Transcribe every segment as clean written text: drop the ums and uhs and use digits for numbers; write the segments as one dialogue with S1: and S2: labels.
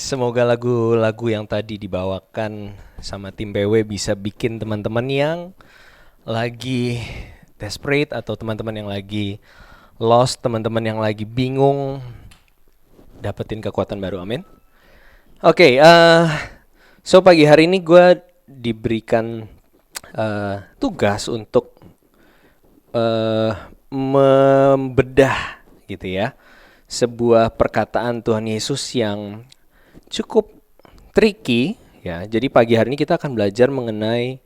S1: Semoga lagu-lagu yang tadi dibawakan sama tim PW bisa bikin teman-teman yang lagi desperate atau teman-teman yang lagi lost, teman-teman yang lagi bingung dapetin kekuatan baru. Amin. Oke, so pagi hari ini gue diberikan tugas untuk membedah gitu ya sebuah perkataan Tuhan Yesus yang cukup tricky ya. Jadi pagi hari ini kita akan belajar mengenai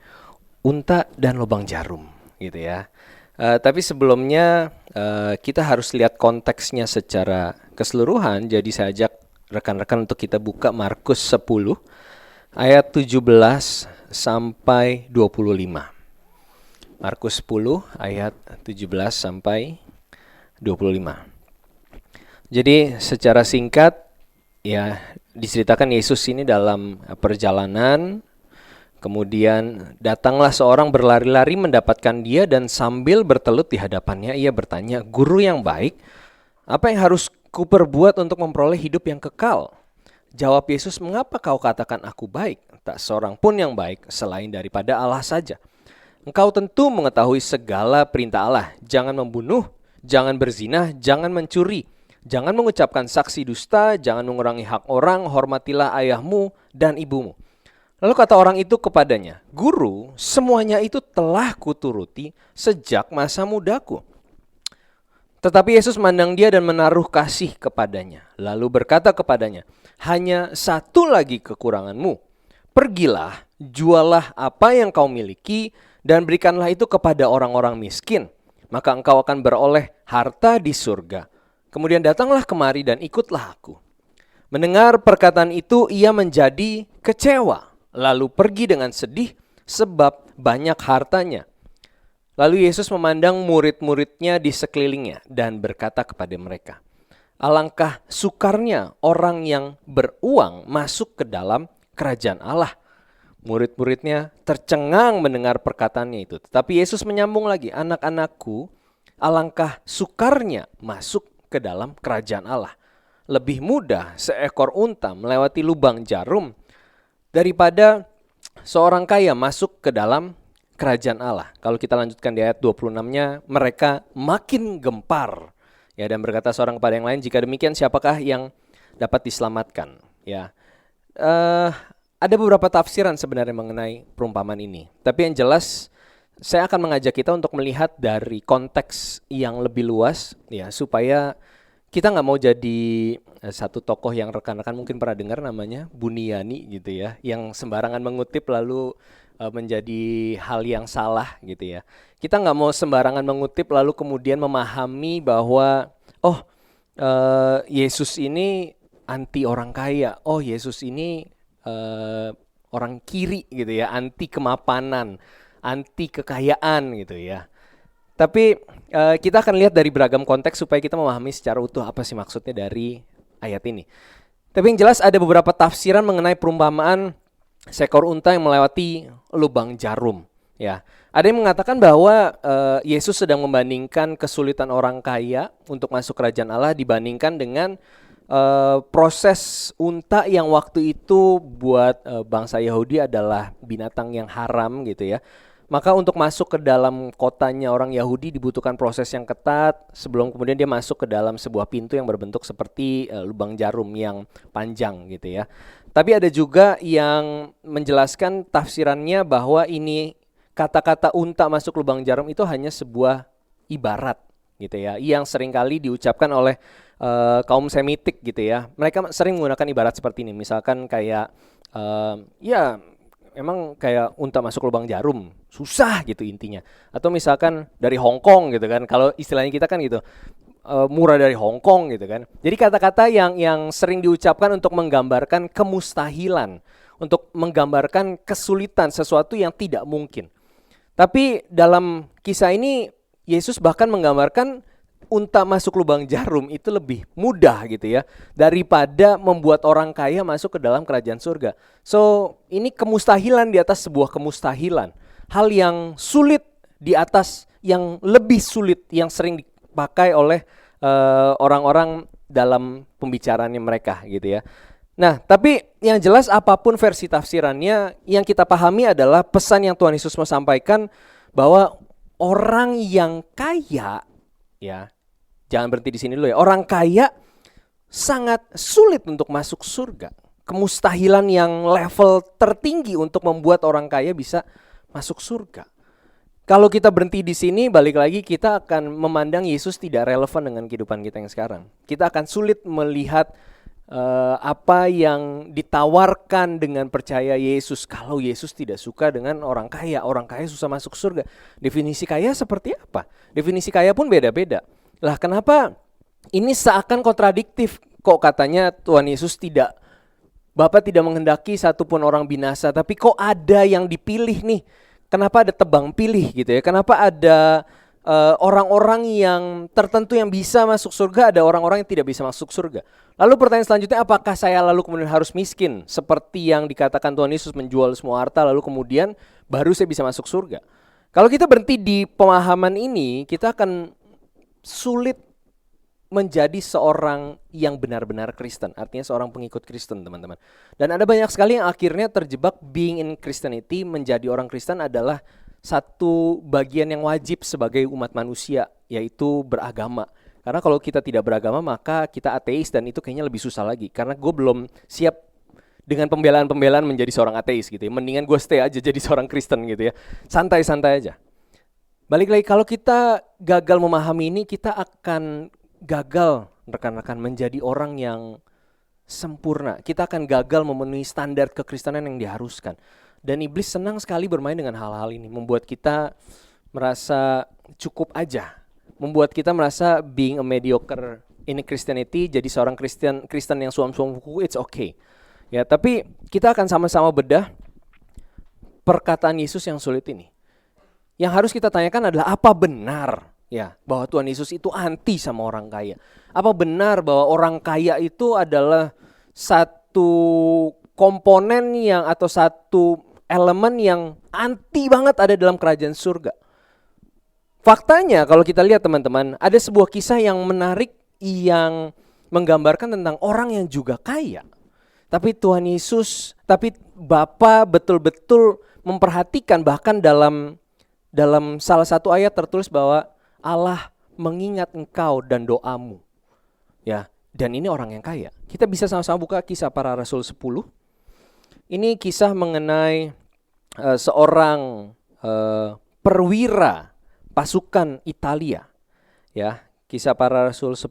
S1: unta dan lubang jarum gitu ya. Tapi sebelumnya kita harus lihat konteksnya secara keseluruhan. Jadi saya ajak rekan-rekan untuk kita buka Markus 10 ayat 17 sampai 25. Markus 10 ayat 17 sampai 25. Jadi secara singkat ya diceritakan Yesus ini dalam perjalanan, kemudian datanglah seorang berlari-lari mendapatkan dia dan sambil bertelut di hadapannya ia bertanya, "Guru yang baik, apa yang harus kuperbuat untuk memperoleh hidup yang kekal?" Jawab Yesus, "Mengapa kau katakan aku baik? Tak seorang pun yang baik selain daripada Allah saja. Engkau tentu mengetahui segala perintah Allah. Jangan membunuh, jangan berzinah, jangan mencuri, jangan mengucapkan saksi dusta, jangan mengurangi hak orang, hormatilah ayahmu dan ibumu." Lalu kata orang itu kepadanya, "Guru, semuanya itu telah kuturuti sejak masa mudaku." Tetapi Yesus memandang dia dan menaruh kasih kepadanya. Lalu berkata kepadanya, "Hanya satu lagi kekuranganmu. Pergilah, jualah apa yang kau miliki dan berikanlah itu kepada orang-orang miskin. Maka engkau akan beroleh harta di surga. Kemudian datanglah kemari dan ikutlah aku." Mendengar perkataan itu ia menjadi kecewa, lalu pergi dengan sedih sebab banyak hartanya. Lalu Yesus memandang murid-muridnya di sekelilingnya dan berkata kepada mereka, "Alangkah sukarnya orang yang beruang masuk ke dalam kerajaan Allah." Murid-muridnya tercengang mendengar perkataannya itu. Tetapi Yesus menyambung lagi, "Anak-anakku, alangkah sukarnya masuk ke dalam kerajaan Allah. Lebih mudah seekor unta melewati lubang jarum daripada seorang kaya masuk ke dalam kerajaan Allah." Kalau kita lanjutkan di ayat 26-nya, mereka makin gempar ya dan berkata seorang kepada yang lain, "Jika demikian siapakah yang dapat diselamatkan?" Ya. Ada beberapa tafsiran sebenarnya mengenai perumpamaan ini. Tapi yang jelas saya akan mengajak kita untuk melihat dari konteks yang lebih luas ya, supaya kita nggak mau jadi satu tokoh yang rekan-rekan mungkin pernah dengar namanya Buniani gitu ya, yang sembarangan mengutip lalu menjadi hal yang salah gitu ya. Kita nggak mau sembarangan mengutip lalu kemudian memahami bahwa Yesus ini anti orang kaya, Yesus ini orang kiri gitu ya, anti kemapanan, anti kekayaan gitu ya. Tapi kita akan lihat dari beragam konteks supaya kita memahami secara utuh apa sih maksudnya dari ayat ini. Tapi yang jelas ada beberapa tafsiran mengenai perumpamaan seekor unta yang melewati lubang jarum. Ya, ada yang mengatakan bahwa Yesus sedang membandingkan kesulitan orang kaya untuk masuk kerajaan Allah dibandingkan dengan proses unta yang waktu itu buat bangsa Yahudi adalah binatang yang haram gitu ya. Maka untuk masuk ke dalam kotanya orang Yahudi dibutuhkan proses yang ketat sebelum kemudian dia masuk ke dalam sebuah pintu yang berbentuk seperti lubang jarum yang panjang gitu ya. Tapi ada juga yang menjelaskan tafsirannya bahwa ini kata-kata unta masuk lubang jarum itu hanya sebuah ibarat gitu ya, yang seringkali diucapkan oleh kaum Semitik gitu ya. Mereka sering menggunakan ibarat seperti ini. Misalkan kayak ya emang kayak unta masuk lubang jarum, susah gitu intinya. Atau misalkan dari Hong Kong gitu kan. Kalau istilahnya kita kan gitu, murah dari Hong Kong gitu kan. Jadi kata-kata yang sering diucapkan untuk menggambarkan kemustahilan, untuk menggambarkan kesulitan, sesuatu yang tidak mungkin. Tapi dalam kisah ini Yesus bahkan menggambarkan unta masuk lubang jarum itu lebih mudah gitu ya daripada membuat orang kaya masuk ke dalam kerajaan surga. So ini kemustahilan di atas sebuah kemustahilan, hal yang sulit di atas yang lebih sulit yang sering dipakai oleh orang-orang dalam pembicaraannya mereka gitu ya. Nah, tapi yang jelas apapun versi tafsirannya, yang kita pahami adalah pesan yang Tuhan Yesus mau sampaikan bahwa orang yang kaya, ya, jangan berhenti di sini dulu ya. Orang kaya sangat sulit untuk masuk surga. Kemustahilan yang level tertinggi untuk membuat orang kaya bisa masuk surga. Kalau kita berhenti di sini, balik lagi kita akan memandang Yesus tidak relevan dengan kehidupan kita yang sekarang. Kita akan sulit melihat apa yang ditawarkan dengan percaya Yesus. Kalau Yesus tidak suka dengan orang kaya susah masuk surga. Definisi kaya seperti apa? Definisi kaya pun beda-beda. Lah kenapa ini seakan kontradiktif? Kok katanya Tuhan Yesus tidak, Bapa tidak menghendaki satupun orang binasa, tapi kok ada yang dipilih nih? Kenapa ada tebang pilih gitu ya? Kenapa ada orang-orang yang tertentu yang bisa masuk surga, ada orang-orang yang tidak bisa masuk surga? Lalu pertanyaan selanjutnya, apakah saya lalu kemudian harus miskin? Seperti yang dikatakan Tuhan Yesus, menjual semua harta lalu kemudian baru saya bisa masuk surga. Kalau kita berhenti di pemahaman ini, kita akan sulit menjadi seorang yang benar-benar Kristen. Artinya seorang pengikut Kristen, teman-teman. Dan ada banyak sekali yang akhirnya terjebak being in Christianity. Menjadi orang Kristen adalah satu bagian yang wajib sebagai umat manusia, yaitu beragama. Karena kalau kita tidak beragama maka kita ateis, dan itu kayaknya lebih susah lagi. Karena gue belum siap dengan pembelaan-pembelaan menjadi seorang ateis gitu ya. Mendingan gue stay aja jadi seorang Kristen gitu ya. Santai-santai aja. Balik lagi, kalau kita gagal memahami ini, kita akan gagal rekan-rekan menjadi orang yang sempurna. Kita akan gagal memenuhi standar kekristenan yang diharuskan. Dan iblis senang sekali bermain dengan hal-hal ini, membuat kita merasa cukup aja, membuat kita merasa being a mediocre in Christianity, jadi seorang Kristen yang suam-suam kuku, it's okay. Ya, tapi kita akan sama-sama bedah perkataan Yesus yang sulit ini. Yang harus kita tanyakan adalah, apa benar ya bahwa Tuhan Yesus itu anti sama orang kaya? Apa benar bahwa orang kaya itu adalah satu komponen yang atau satu elemen yang anti banget ada dalam kerajaan surga? Faktanya kalau kita lihat teman-teman, ada sebuah kisah yang menarik yang menggambarkan tentang orang yang juga kaya. Tapi Tuhan Yesus, tapi Bapa betul-betul memperhatikan, bahkan dalam salah satu ayat tertulis bahwa Allah mengingat engkau dan doamu. Ya, dan ini orang yang kaya. Kita bisa sama-sama buka Kisah Para Rasul 10. Ini kisah mengenai seorang perwira pasukan Italia. Ya, Kisah Para Rasul 10.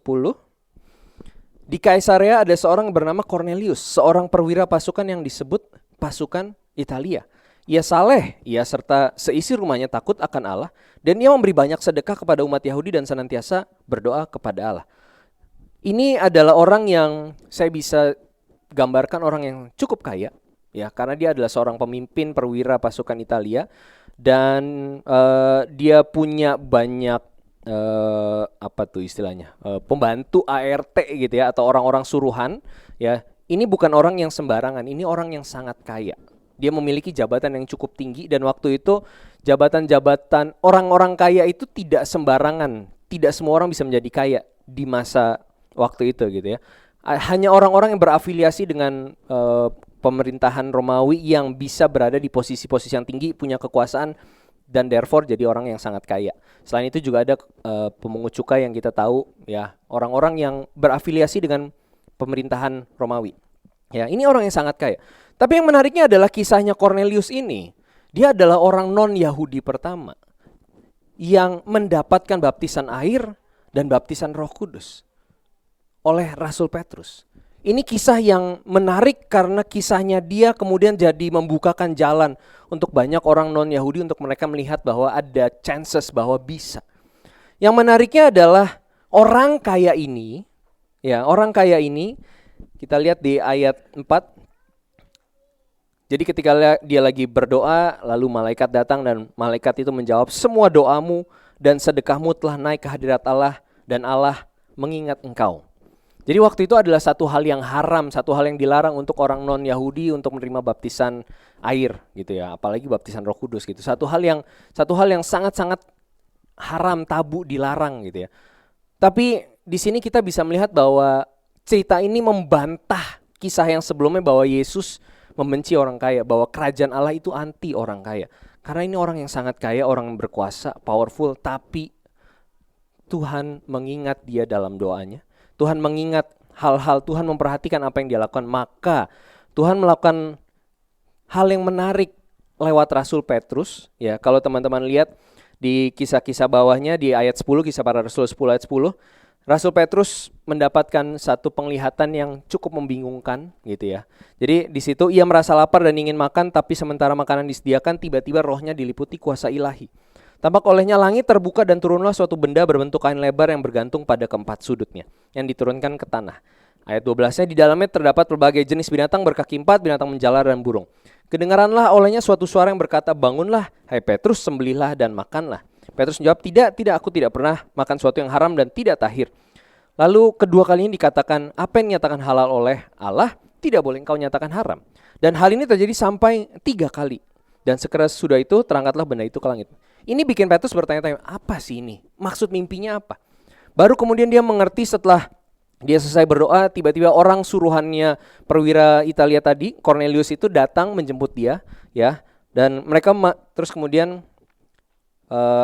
S1: Di Kaisarea ada seorang bernama Cornelius, seorang perwira pasukan yang disebut pasukan Italia. Ia saleh, ia serta seisi rumahnya takut akan Allah, dan ia memberi banyak sedekah kepada umat Yahudi dan senantiasa berdoa kepada Allah. Ini adalah orang yang saya bisa gambarkan orang yang cukup kaya, ya, karena dia adalah seorang pemimpin perwira pasukan Italia, dan dia punya banyak apa tuh istilahnya, pembantu ART gitu ya, atau orang-orang suruhan. Ya, ini bukan orang yang sembarangan, ini orang yang sangat kaya. Dia memiliki jabatan yang cukup tinggi, dan waktu itu jabatan-jabatan orang-orang kaya itu tidak sembarangan. Tidak semua orang bisa menjadi kaya di masa waktu itu gitu ya. Hanya orang-orang yang berafiliasi dengan pemerintahan Romawi yang bisa berada di posisi-posisi yang tinggi, punya kekuasaan, dan therefore jadi orang yang sangat kaya. Selain itu juga ada pemungut cukai yang kita tahu ya, orang-orang yang berafiliasi dengan pemerintahan Romawi. Ya, ini orang yang sangat kaya. Tapi yang menariknya adalah kisahnya Cornelius ini. Dia adalah orang non-Yahudi pertama yang mendapatkan baptisan air dan baptisan Roh Kudus oleh Rasul Petrus. Ini kisah yang menarik karena kisahnya dia kemudian jadi membukakan jalan untuk banyak orang non-Yahudi, untuk mereka melihat bahwa ada chances bahwa bisa. Yang menariknya adalah orang kaya ini, ya, orang kaya ini, kita lihat di ayat 4. Jadi ketika dia lagi berdoa, lalu malaikat datang dan malaikat itu menjawab, semua doamu dan sedekahmu telah naik ke hadirat Allah, dan Allah mengingat engkau. Jadi waktu itu adalah satu hal yang haram, satu hal yang dilarang untuk orang non-Yahudi untuk menerima baptisan air gitu ya, apalagi baptisan Roh Kudus gitu. Satu hal yang sangat-sangat haram, tabu, dilarang gitu ya. Tapi di sini kita bisa melihat bahwa cerita ini membantah kisah yang sebelumnya bahwa Yesus membenci orang kaya, bahwa kerajaan Allah itu anti orang kaya. Karena ini orang yang sangat kaya, orang yang berkuasa, powerful, tapi Tuhan mengingat dia dalam doanya. Tuhan mengingat hal-hal, Tuhan memperhatikan apa yang dia lakukan. Maka Tuhan melakukan hal yang menarik lewat Rasul Petrus. Ya, kalau teman-teman lihat di kisah-kisah bawahnya di ayat 10, Kisah Para Rasul 10 ayat 10, Rasul Petrus mendapatkan satu penglihatan yang cukup membingungkan gitu ya. Jadi di situ ia merasa lapar dan ingin makan, tapi sementara makanan disediakan, tiba-tiba rohnya diliputi kuasa ilahi. Tampak olehnya langit terbuka dan turunlah suatu benda berbentuk kain lebar yang bergantung pada keempat sudutnya, yang diturunkan ke tanah. Ayat 12-nya, di dalamnya terdapat berbagai jenis binatang berkaki empat, binatang menjalar dan burung. Kedengaranlah olehnya suatu suara yang berkata, bangunlah, hai Petrus, sembelihlah dan makanlah. Petrus menjawab, tidak, aku tidak pernah makan sesuatu yang haram dan tidak tahir. Lalu kedua kalinya dikatakan, apa yang dinyatakan halal oleh Allah, tidak boleh engkau nyatakan haram. Dan hal ini terjadi sampai 3 kali. Dan sekeras sudah itu, terangkatlah benda itu ke langit. Ini bikin Petrus bertanya-tanya, apa sih ini? Maksud mimpinya apa? Baru kemudian dia mengerti setelah dia selesai berdoa, tiba-tiba orang suruhannya perwira Italia tadi, Cornelius itu datang menjemput dia, ya. Dan mereka terus kemudian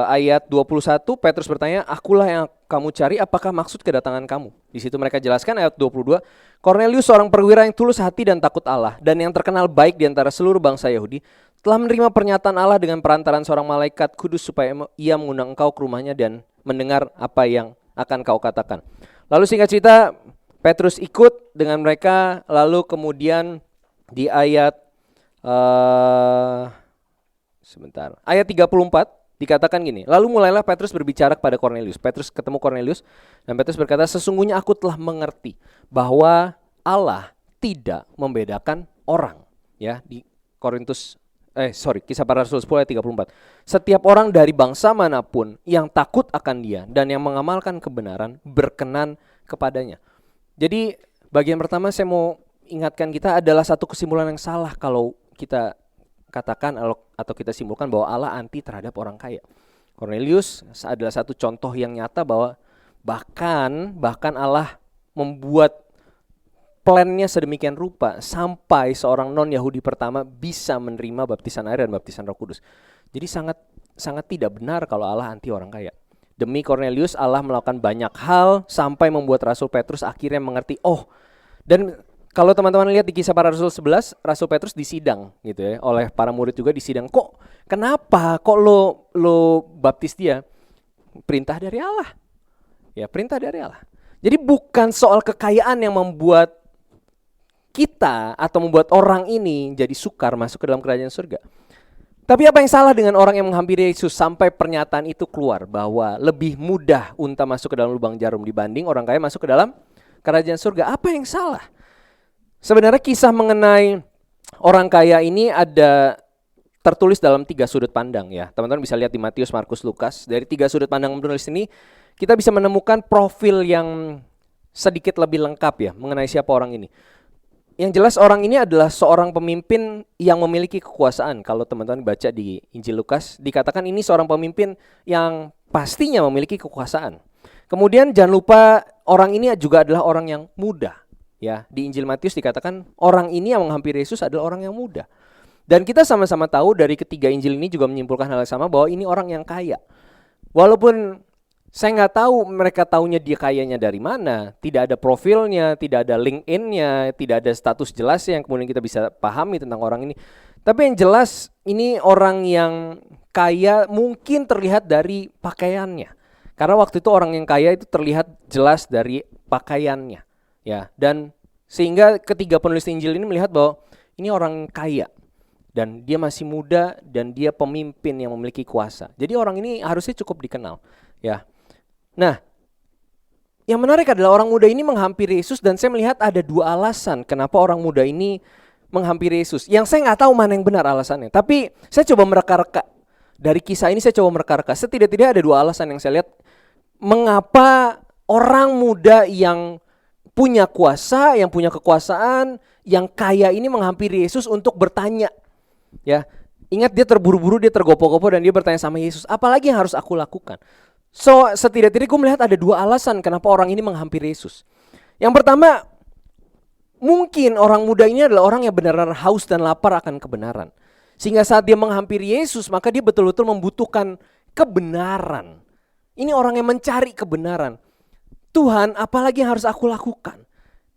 S1: ayat 21, Petrus bertanya, akulah yang kamu cari, apakah maksud kedatangan kamu? Di situ mereka jelaskan ayat 22, Cornelius seorang perwira yang tulus hati dan takut Allah, dan yang terkenal baik di antara seluruh bangsa Yahudi, telah menerima pernyataan Allah dengan perantaran seorang malaikat kudus supaya ia mengundang engkau ke rumahnya dan mendengar apa yang akan kau katakan. Lalu singkat cerita, Petrus ikut dengan mereka, lalu kemudian di ayat ayat 34, dikatakan gini, lalu mulailah Petrus berbicara kepada Cornelius. Petrus ketemu Cornelius dan Petrus berkata, sesungguhnya aku telah mengerti bahwa Allah tidak membedakan orang. Ya, di Kisah Para Rasul 10 ayat 34. Setiap orang dari bangsa manapun yang takut akan dia dan yang mengamalkan kebenaran berkenan kepadanya. Jadi bagian pertama saya mau ingatkan kita adalah satu kesimpulan yang salah kalau kita katakan atau kita simpulkan bahwa Allah anti terhadap orang kaya. Cornelius adalah satu contoh yang nyata bahwa bahkan Allah membuat plannya sedemikian rupa sampai seorang non-Yahudi pertama bisa menerima baptisan air dan baptisan Roh Kudus. Jadi sangat tidak benar kalau Allah anti orang kaya. Demi Cornelius Allah melakukan banyak hal sampai membuat Rasul Petrus akhirnya mengerti. Dan kalau teman-teman lihat di Kisah Para Rasul 11, Rasul Petrus disidang gitu ya, oleh para murid juga disidang. Kenapa lo baptis dia? Perintah dari Allah. Ya, perintah dari Allah. Jadi bukan soal kekayaan yang membuat kita atau membuat orang ini jadi sukar masuk ke dalam kerajaan surga. Tapi apa yang salah dengan orang yang menghampiri Yesus sampai pernyataan itu keluar bahwa lebih mudah unta masuk ke dalam lubang jarum dibanding orang kaya masuk ke dalam kerajaan surga? Apa yang salah? Sebenarnya kisah mengenai orang kaya ini ada tertulis dalam 3 sudut pandang ya. Teman-teman bisa lihat di Matius, Markus, Lukas. Dari 3 sudut pandang penulis ini kita bisa menemukan profil yang sedikit lebih lengkap ya mengenai siapa orang ini. Yang jelas orang ini adalah seorang pemimpin yang memiliki kekuasaan. Kalau teman-teman baca di Injil Lukas, dikatakan ini seorang pemimpin yang pastinya memiliki kekuasaan. Kemudian jangan lupa orang ini juga adalah orang yang muda. Ya, di Injil Matius dikatakan orang ini yang menghampiri Yesus adalah orang yang muda. Dan kita sama-sama tahu dari ketiga Injil ini juga menyimpulkan hal yang sama bahwa ini orang yang kaya. Walaupun saya nggak tahu mereka taunya dia kayanya dari mana, tidak ada profilnya, tidak ada LinkedIn-nya, tidak ada status jelasnya yang kemudian kita bisa pahami tentang orang ini. Tapi yang jelas ini orang yang kaya mungkin terlihat dari pakaiannya. Karena waktu itu orang yang kaya itu terlihat jelas dari pakaiannya. Ya, dan sehingga ketiga penulis Injil ini melihat bahwa ini orang kaya dan dia masih muda dan dia pemimpin yang memiliki kuasa. Jadi orang ini harusnya cukup dikenal, ya. Nah, yang menarik adalah orang muda ini menghampiri Yesus dan saya melihat ada 2 alasan kenapa orang muda ini menghampiri Yesus. Yang saya nggak tahu mana yang benar alasannya, tapi saya coba mereka-reka. Dari kisah ini saya coba mereka-reka. Setidak-tidak ada 2 alasan yang saya lihat mengapa orang muda yang punya kuasa, yang punya kekuasaan, yang kaya ini menghampiri Yesus untuk bertanya. Ya, ingat dia terburu-buru, dia tergopoh-gopoh dan dia bertanya sama Yesus, apalagi yang harus aku lakukan? So, setidak-tidak gue melihat ada 2 alasan kenapa orang ini menghampiri Yesus. Yang pertama, Mungkin orang muda ini adalah orang yang benar-benar haus dan lapar akan kebenaran. Sehingga saat dia menghampiri Yesus, maka dia betul-betul membutuhkan kebenaran. Ini orang yang mencari kebenaran. Tuhan, apalagi yang harus aku lakukan?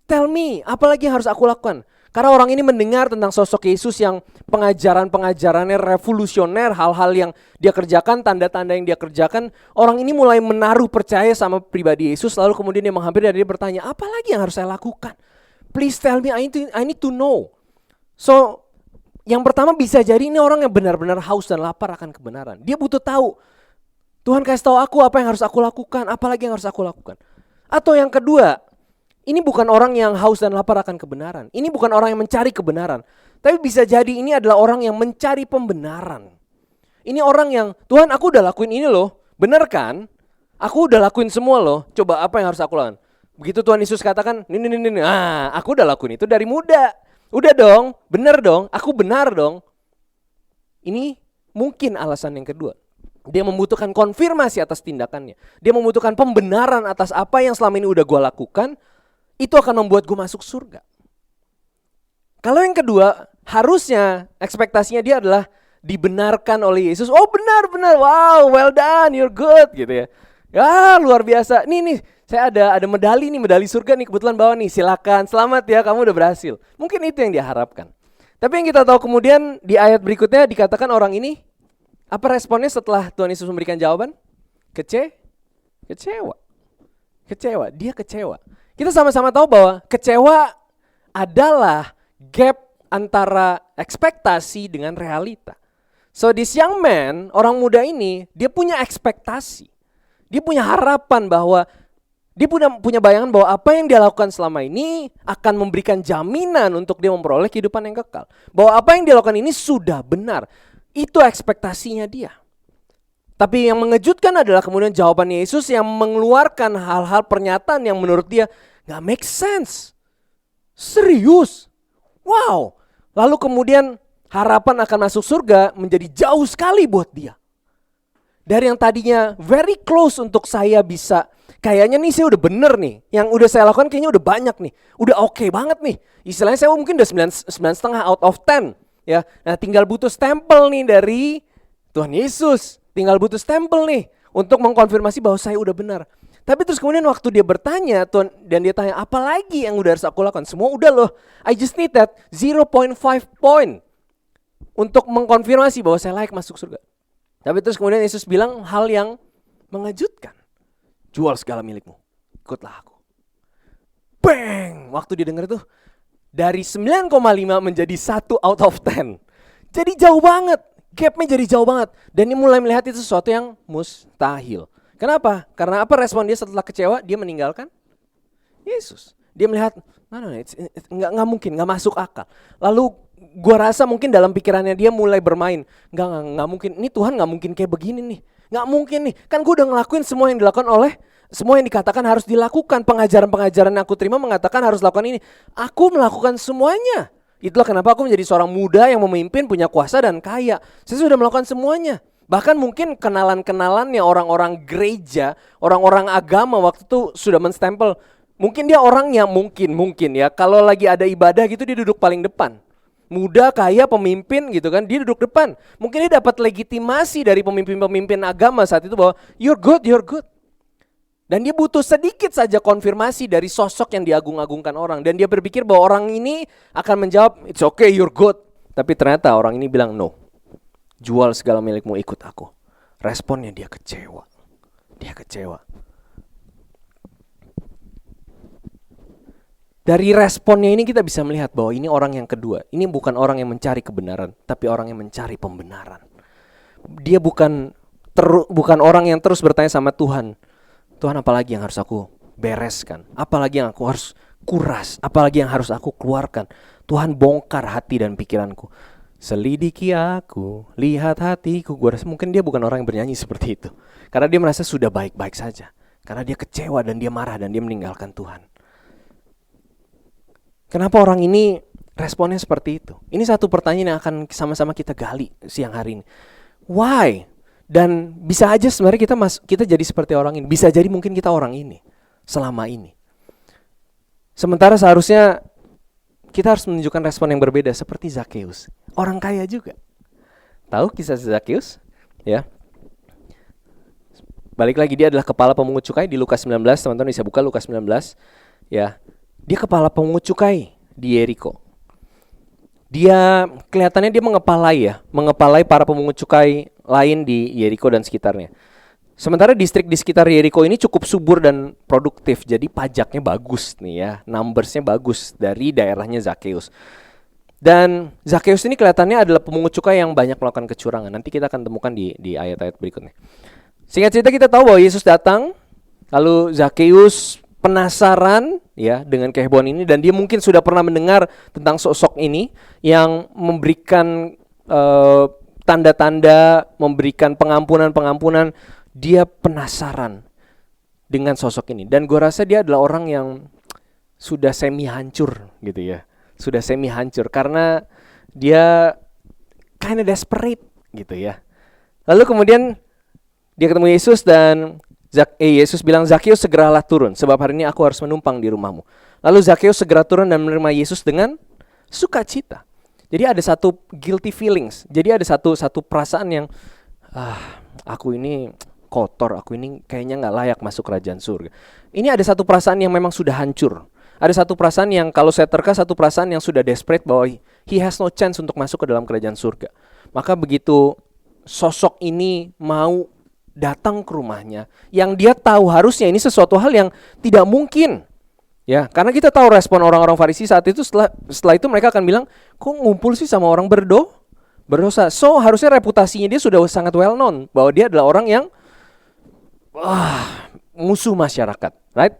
S1: Tell me, apalagi yang harus aku lakukan? Karena orang ini mendengar tentang sosok Yesus yang pengajaran-pengajarannya revolusioner, hal-hal yang dia kerjakan, tanda-tanda yang dia kerjakan. Orang ini mulai menaruh percaya sama pribadi Yesus, lalu kemudian dia menghampiri dan dia bertanya, apalagi yang harus saya lakukan? Please tell me, I need to know. So, yang pertama bisa jadi ini orang yang benar-benar haus dan lapar akan kebenaran. Dia butuh tahu, Tuhan kasih tahu aku apa yang harus aku lakukan, apalagi yang harus aku lakukan. Atau yang kedua, ini bukan orang yang haus dan lapar akan kebenaran. Ini bukan orang yang mencari kebenaran. Tapi bisa jadi ini adalah orang yang mencari pembenaran. Ini orang yang, Tuhan aku udah lakuin ini loh, bener kan? Aku udah lakuin semua loh, coba apa yang harus aku lakukan? Begitu Tuhan Yesus katakan, ini, aku udah lakuin itu dari muda. Udah dong, bener dong, aku benar dong. Ini mungkin alasan yang kedua. Dia membutuhkan konfirmasi atas tindakannya. Dia membutuhkan pembenaran atas apa yang selama ini udah gue lakukan. Itu akan membuat gue masuk surga. Kalau yang kedua, harusnya ekspektasinya dia adalah dibenarkan oleh Yesus. Oh benar, wow, well done, you're good gitu ya. Ya luar biasa, nih saya ada medali nih, medali surga nih kebetulan bawa nih, silakan, selamat ya kamu udah berhasil. Mungkin itu yang diharapkan. Tapi yang kita tahu kemudian di ayat berikutnya dikatakan orang ini, apa responnya setelah Tuhan Yesus memberikan jawaban? Kecewa, dia kecewa. Kita sama-sama tahu bahwa kecewa adalah gap antara ekspektasi dengan realita. So this young man, orang muda ini, dia punya ekspektasi. Dia punya harapan bahwa dia punya bayangan bahwa apa yang dia lakukan selama ini akan memberikan jaminan untuk dia memperoleh kehidupan yang kekal. Bahwa apa yang dia lakukan ini sudah benar. Itu ekspektasinya dia. Tapi yang mengejutkan adalah kemudian jawaban Yesus yang mengeluarkan hal-hal pernyataan yang menurut dia gak make sense. Serius. Wow. Lalu kemudian harapan akan masuk surga menjadi jauh sekali buat dia. Dari yang tadinya very close untuk saya bisa, kayaknya nih saya udah bener nih. Yang udah saya lakukan kayaknya udah banyak nih. Udah oke banget nih. Istilahnya saya mungkin udah 9,5 out of 10. Ya. Nah tinggal butuh stempel nih dari Tuhan Yesus. Tinggal butuh stempel nih untuk mengkonfirmasi bahwa saya udah benar. Tapi terus kemudian waktu dia bertanya Tuhan, dan dia tanya apa lagi yang udah harus aku lakukan? Semua udah loh. I just need that 0.5 point untuk mengkonfirmasi bahwa saya layak masuk surga. Tapi terus kemudian Yesus bilang hal yang mengejutkan. Jual segala milikmu, ikutlah aku. Bang! Waktu dia dengar itu, dari 9,5 menjadi 1 out of 10. Jadi jauh banget, gapnya jadi jauh banget. Dan dia mulai melihat itu sesuatu yang mustahil. Kenapa? Karena apa respon dia setelah kecewa? Dia meninggalkan Yesus. Dia melihat, nggak mungkin, nggak masuk akal. Lalu gua rasa mungkin dalam pikirannya dia mulai bermain. Nggak mungkin, ini Tuhan nggak mungkin kayak begini nih. Nggak mungkin nih, kan gue udah ngelakuin semua yang dilakukan semua yang dikatakan harus dilakukan. Pengajaran-pengajaran yang aku terima mengatakan harus lakukan ini. Aku melakukan semuanya. Itulah kenapa aku menjadi seorang muda yang memimpin, punya kuasa dan kaya. Saya sudah melakukan semuanya. Bahkan mungkin kenalan-kenalannya orang-orang gereja, orang-orang agama waktu itu sudah menstempel. Mungkin dia orangnya mungkin ya, kalau lagi ada ibadah gitu dia duduk paling depan. Muda, kaya, pemimpin gitu kan, dia duduk depan. Mungkin dia dapat legitimasi dari pemimpin-pemimpin agama saat itu bahwa you're good. Dan dia butuh sedikit saja konfirmasi dari sosok yang diagung-agungkan orang. Dan dia berpikir bahwa orang ini akan menjawab, it's okay, you're good. Tapi ternyata orang ini bilang no. Jual segala milikmu, ikut aku. Responnya dia kecewa. Dari responnya ini kita bisa melihat bahwa ini orang yang kedua. Ini bukan orang yang mencari kebenaran, tapi orang yang mencari pembenaran. Dia bukan orang yang terus bertanya sama Tuhan. Tuhan, apalagi yang harus aku bereskan? Apalagi yang aku harus kuras? Apalagi yang harus aku keluarkan? Tuhan, bongkar hati dan pikiranku. Selidiki aku, lihat hatiku. Gue rasa mungkin dia bukan orang yang bernyanyi seperti itu. Karena dia merasa sudah baik-baik saja. Karena dia kecewa dan dia marah dan dia meninggalkan Tuhan. Kenapa orang ini responnya seperti itu? Ini satu pertanyaan yang akan sama-sama kita gali siang hari ini. Why? Dan bisa aja sebenarnya kita jadi seperti orang ini. Bisa jadi mungkin kita orang ini selama ini. Sementara seharusnya kita harus menunjukkan respon yang berbeda seperti Zakheus, orang kaya juga. Tahu kisah Zakheus? Ya. Balik lagi, dia adalah kepala pemungut cukai di Lukas 19, teman-teman bisa buka Lukas 19. Ya. Dia kepala pemungut cukai di Yeriko. Dia kelihatannya dia mengepalai para pemungut cukai lain di Yeriko dan sekitarnya. Sementara distrik di sekitar Yeriko ini cukup subur dan produktif, jadi pajaknya bagus nih ya, numbersnya bagus dari daerahnya Zakheus. Dan Zakheus ini kelihatannya adalah pemungut cukai yang banyak melakukan kecurangan. Nanti kita akan temukan di ayat-ayat berikutnya. Singkat cerita, kita tahu bahwa Yesus datang, lalu Zakheus penasaran ya dengan kehebohan ini, dan dia mungkin sudah pernah mendengar tentang sosok ini yang memberikan tanda-tanda, memberikan pengampunan. Dia penasaran dengan sosok ini, dan gue rasa dia adalah orang yang sudah semi hancur gitu ya, sudah semi hancur karena dia kinda desperate gitu ya. Lalu kemudian dia ketemu Yesus dan Yesus bilang, Zakheus segeralah turun, sebab hari ini aku harus menumpang di rumahmu. Lalu Zakheus segera turun dan menerima Yesus dengan sukacita. Jadi ada satu guilty feelings, jadi ada satu perasaan yang aku ini kotor, aku ini kayaknya gak layak masuk kerajaan surga. Ini ada satu perasaan yang memang sudah hancur. Ada satu perasaan yang kalau saya terka, satu perasaan yang sudah desperate bahwa he has no chance untuk masuk ke dalam kerajaan surga. Maka begitu sosok ini mau datang ke rumahnya, yang dia tahu harusnya ini sesuatu hal yang tidak mungkin. Ya, karena kita tahu respon orang-orang Farisi saat itu, setelah itu mereka akan bilang, kok ngumpul sih sama orang berdosa. So harusnya reputasinya dia sudah sangat well known bahwa dia adalah orang yang musuh masyarakat, right?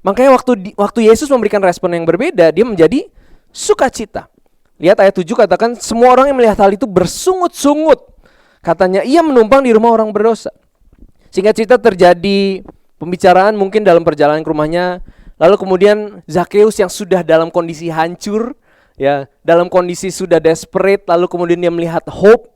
S1: Makanya waktu Yesus memberikan respon yang berbeda, dia menjadi sukacita. Lihat ayat 7 katakan, semua orang yang melihat hal itu bersungut-sungut. Katanya, ia menumpang di rumah orang berdosa. Singkat cerita, terjadi pembicaraan mungkin dalam perjalanan ke rumahnya. Lalu kemudian Zakheus yang sudah dalam kondisi hancur, ya, dalam kondisi sudah desperate, lalu kemudian dia melihat hope.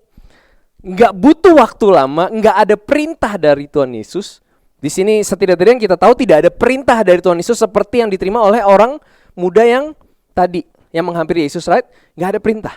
S1: Nggak butuh waktu lama, nggak ada perintah dari Tuhan Yesus. Di sini setidak-tidaknya kita tahu tidak ada perintah dari Tuhan Yesus seperti yang diterima oleh orang muda yang tadi, yang menghampiri Yesus, right? Nggak ada perintah.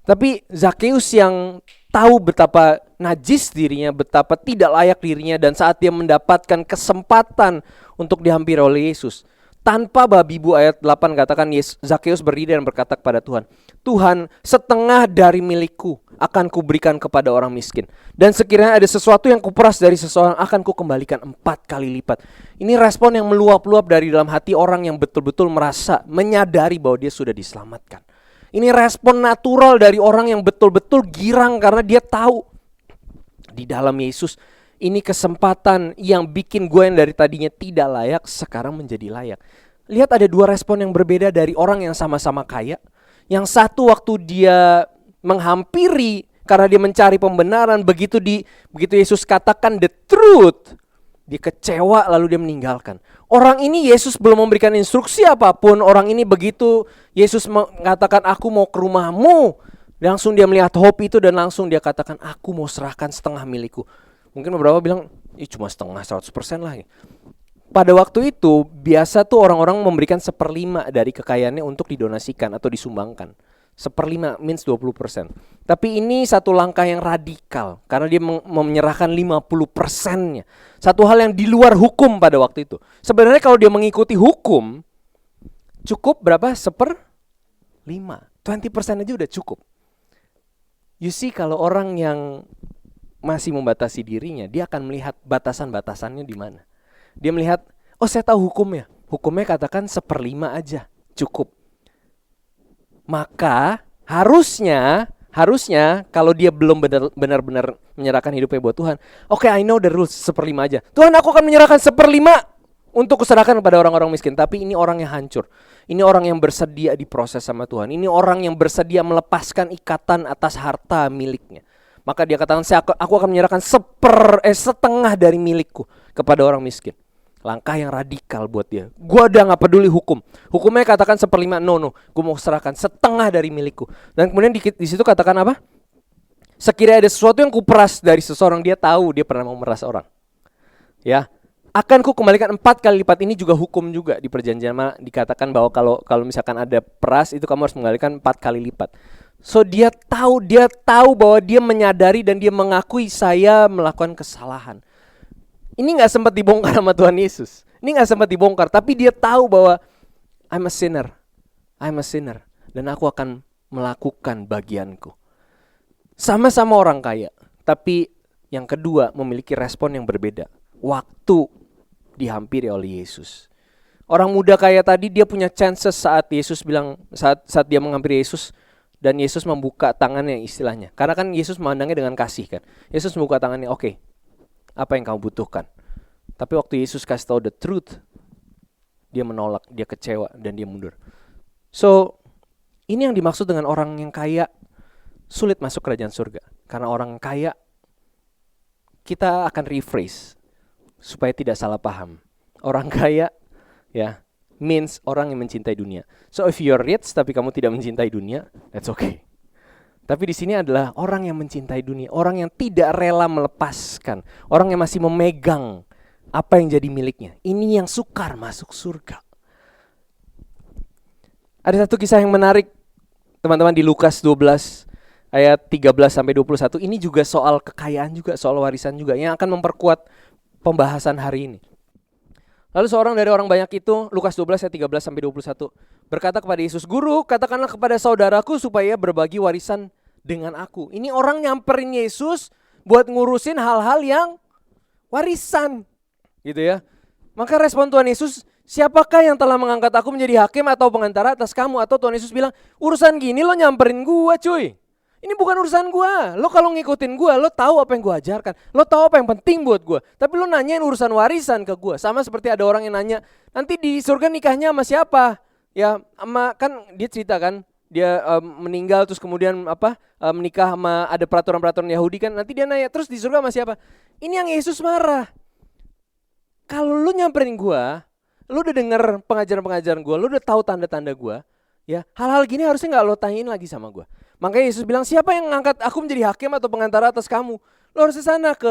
S1: Tapi Zakheus yang tahu betapa najis dirinya, betapa tidak layak dirinya, dan saat dia mendapatkan kesempatan untuk dihampiri oleh Yesus, tanpa babi bu, ayat 8 katakan, Zakheus berdiri dan berkata kepada Tuhan, Tuhan, setengah dari milikku akan kuberikan kepada orang miskin, dan sekiranya ada sesuatu yang kuperas dari seseorang akan kukembalikan 4 kali lipat. Ini respon yang meluap-luap dari dalam hati orang yang betul-betul merasa, menyadari bahwa dia sudah diselamatkan. Ini respon natural dari orang yang betul-betul girang karena dia tahu di dalam Yesus ini kesempatan yang bikin gue yang dari tadinya tidak layak sekarang menjadi layak. Lihat, ada dua respon yang berbeda dari orang yang sama-sama kaya. Yang satu waktu dia menghampiri karena dia mencari pembenaran, begitu Yesus katakan the truth, dia kecewa lalu dia meninggalkan. Orang ini Yesus belum memberikan instruksi apapun. Orang ini begitu Yesus mengatakan aku mau ke rumahmu, langsung dia melihat hope itu dan langsung dia katakan aku mau serahkan setengah milikku. Mungkin beberapa bilang cuma setengah, 100% lah. Pada waktu itu biasa tuh orang-orang memberikan 1/5 dari kekayaannya untuk didonasikan atau disumbangkan. 1/5 means 20%. Tapi ini satu langkah yang radikal karena dia menyerahkan 50%-nya. Satu hal yang di luar hukum pada waktu itu. Sebenarnya kalau dia mengikuti hukum, cukup berapa? 1/5. 20% aja udah cukup. You see, kalau orang yang masih membatasi dirinya, dia akan melihat batasan-batasannya di mana. Dia melihat, oh saya tahu hukumnya. Hukumnya katakan 1/5 aja, cukup. Maka harusnya kalau dia belum benar-benar menyerahkan hidupnya buat Tuhan, okay, I know the rules, 1/5 aja. Tuhan, aku akan menyerahkan 1/5 untuk kuserahkan kepada orang-orang miskin. Tapi ini orang yang hancur. Ini orang yang bersedia diproses sama Tuhan. Ini orang yang bersedia melepaskan ikatan atas harta miliknya. Maka dia katakan, aku akan menyerahkan setengah dari milikku kepada orang miskin. Langkah yang radikal buat dia. Gua udah gak peduli hukum. Hukumnya katakan 1/5, no. Gue mau serahkan setengah dari milikku. Dan kemudian di situ katakan apa? Sekiranya ada sesuatu yang kuperas dari seseorang, dia tahu dia pernah mau memeras orang. Ya, akan ku kembalikan 4 kali lipat. Ini juga hukum juga di perjanjian lama, dikatakan bahwa kalau misalkan ada peras itu kamu harus mengembalikan 4 kali lipat. So dia tahu bahwa dia menyadari dan dia mengakui saya melakukan kesalahan. Ini nggak sempat dibongkar sama Tuhan Yesus. Ini nggak sempat dibongkar, tapi dia tahu bahwa I'm a sinner, dan aku akan melakukan bagianku. Sama-sama orang kaya, tapi yang kedua memiliki respon yang berbeda. Waktu dihampiri oleh Yesus. Orang muda kaya tadi dia punya chances saat Yesus bilang, saat dia menghampiri Yesus dan Yesus membuka tangannya istilahnya. Karena kan Yesus memandangnya dengan kasih kan. Yesus membuka tangannya, oke, apa yang kamu butuhkan? Tapi waktu Yesus kasih tahu the truth, dia menolak, dia kecewa dan dia mundur. So, ini yang dimaksud dengan orang yang kaya sulit masuk kerajaan surga. Karena orang kaya, kita akan rephrase supaya tidak salah paham. Orang kaya ya means orang yang mencintai dunia. So if you're rich tapi kamu tidak mencintai dunia, that's okay. Tapi di sini adalah orang yang mencintai dunia, orang yang tidak rela melepaskan, orang yang masih memegang apa yang jadi miliknya. Ini yang sukar masuk surga. Ada satu kisah yang menarik, teman-teman, di Lukas 12 ayat 13 sampai 21. Ini juga soal kekayaan juga, soal warisan juga yang akan memperkuat pembahasan hari ini. Lalu seorang dari orang banyak itu, Lukas 12 ayat 13 sampai 21, berkata kepada Yesus, "Guru, katakanlah kepada saudaraku supaya berbagi warisan dengan aku." Ini orang nyamperin Yesus buat ngurusin hal-hal yang warisan, gitu ya. Maka respon Tuhan Yesus, "Siapakah yang telah mengangkat aku menjadi hakim atau pengantara atas kamu?" Atau Tuhan Yesus bilang, "Urusan gini lo nyamperin gua, cuy. Ini bukan urusan gua. Lo kalau ngikutin gua, lo tahu apa yang gua ajarkan. Lo tahu apa yang penting buat gua. Tapi lo nanyain urusan warisan ke gua." Sama seperti ada orang yang nanya, "Nanti di surga nikahnya sama siapa?" Ya, kan dia cerita kan, dia meninggal terus kemudian menikah sama, ada peraturan-peraturan Yahudi kan. Nanti dia nanya, "Terus di surga sama siapa?" Ini yang Yesus marah. Kalau lo nyamperin gua, lo udah denger pengajaran-pengajaran gua, lo udah tahu tanda-tanda gua, ya, hal-hal gini harusnya nggak lo tanyain lagi sama gua. Makanya Yesus bilang, "Siapa yang ngangkat aku menjadi hakim atau pengantara atas kamu?" Lo harus ke sana ke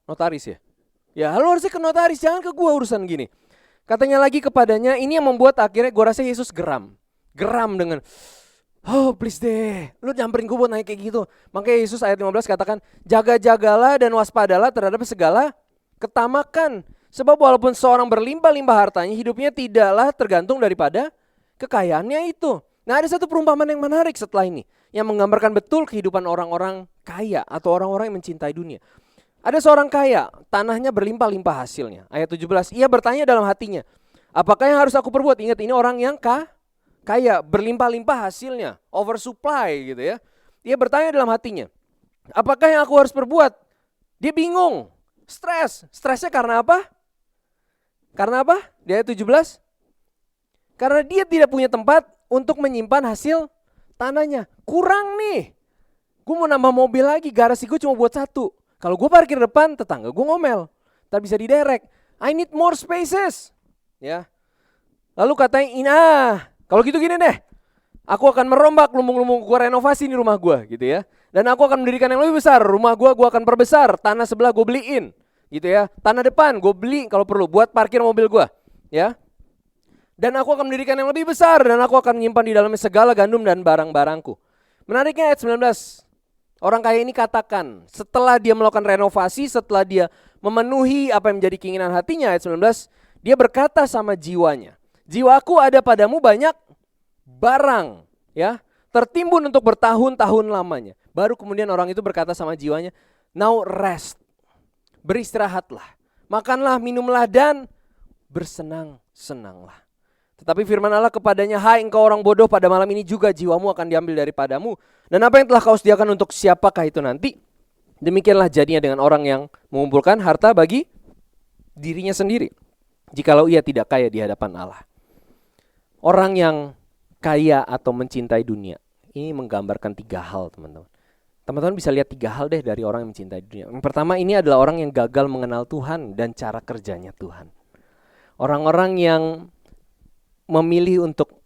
S1: notaris ya. Ya, lo harusnya ke notaris, jangan ke gua urusan gini. Katanya lagi kepadanya, ini yang membuat akhirnya gua rasa Yesus geram dengan, "Oh please deh, lo nyamperin gua buat nanya kayak gitu." Makanya Yesus ayat 15 katakan, "Jaga-jagalah dan waspadalah terhadap segala ketamakan. Sebab walaupun seorang berlimpah-limpah hartanya, hidupnya tidaklah tergantung daripada kekayaannya itu." Nah, ada satu perumpamaan yang menarik setelah ini, yang menggambarkan betul kehidupan orang-orang kaya atau orang-orang yang mencintai dunia. Ada seorang kaya, tanahnya berlimpah-limpah hasilnya. Ayat 17, ia bertanya dalam hatinya, "Apakah yang harus aku perbuat?" Ingat, ini orang yang kaya, berlimpah-limpah hasilnya, oversupply gitu ya. Ia bertanya dalam hatinya, "Apakah yang aku harus perbuat?" Dia bingung, stresnya karena apa? Karena apa? Di ayat 17, karena dia tidak punya tempat untuk menyimpan hasil tanahnya. Kurang nih, gue mau nambah mobil lagi, garasi gue cuma buat satu. Kalau gue parkir depan, tetangga gue ngomel, tak bisa diderek. I need more spaces. Ya. Lalu katanya, kalau gitu gini deh, aku akan merombak lumbung-lumbung, gue renovasi nih rumah gue, gitu ya. Dan aku akan mendirikan yang lebih besar, rumah gue akan perbesar, tanah sebelah gue beliin, gitu ya. Tanah depan gue beli kalau perlu buat parkir mobil gue, ya. Dan aku akan mendirikan yang lebih besar, dan aku akan menyimpan di dalamnya segala gandum dan barang-barangku. Menariknya ayat 19, orang kaya ini katakan, setelah dia melakukan renovasi, setelah dia memenuhi apa yang menjadi keinginan hatinya, ayat 19, dia berkata sama jiwanya, "Jiwaku ada padamu banyak barang, ya, tertimbun untuk bertahun-tahun lamanya." Baru kemudian orang itu berkata sama jiwanya, "Now rest, beristirahatlah, makanlah, minumlah, dan bersenang-senanglah." Tetapi firman Allah kepadanya, "Hai engkau orang bodoh, pada malam ini juga jiwamu akan diambil daripadamu. Dan apa yang telah kau sediakan untuk siapakah itu nanti?" Demikianlah jadinya dengan orang yang mengumpulkan harta bagi dirinya sendiri, jikalau ia tidak kaya di hadapan Allah. Orang yang kaya atau mencintai dunia, ini menggambarkan 3 hal, teman-teman. Teman-teman bisa lihat 3 hal deh dari orang yang mencintai dunia. Yang pertama, ini adalah orang yang gagal mengenal Tuhan dan cara kerjanya Tuhan. Orang-orang yang memilih untuk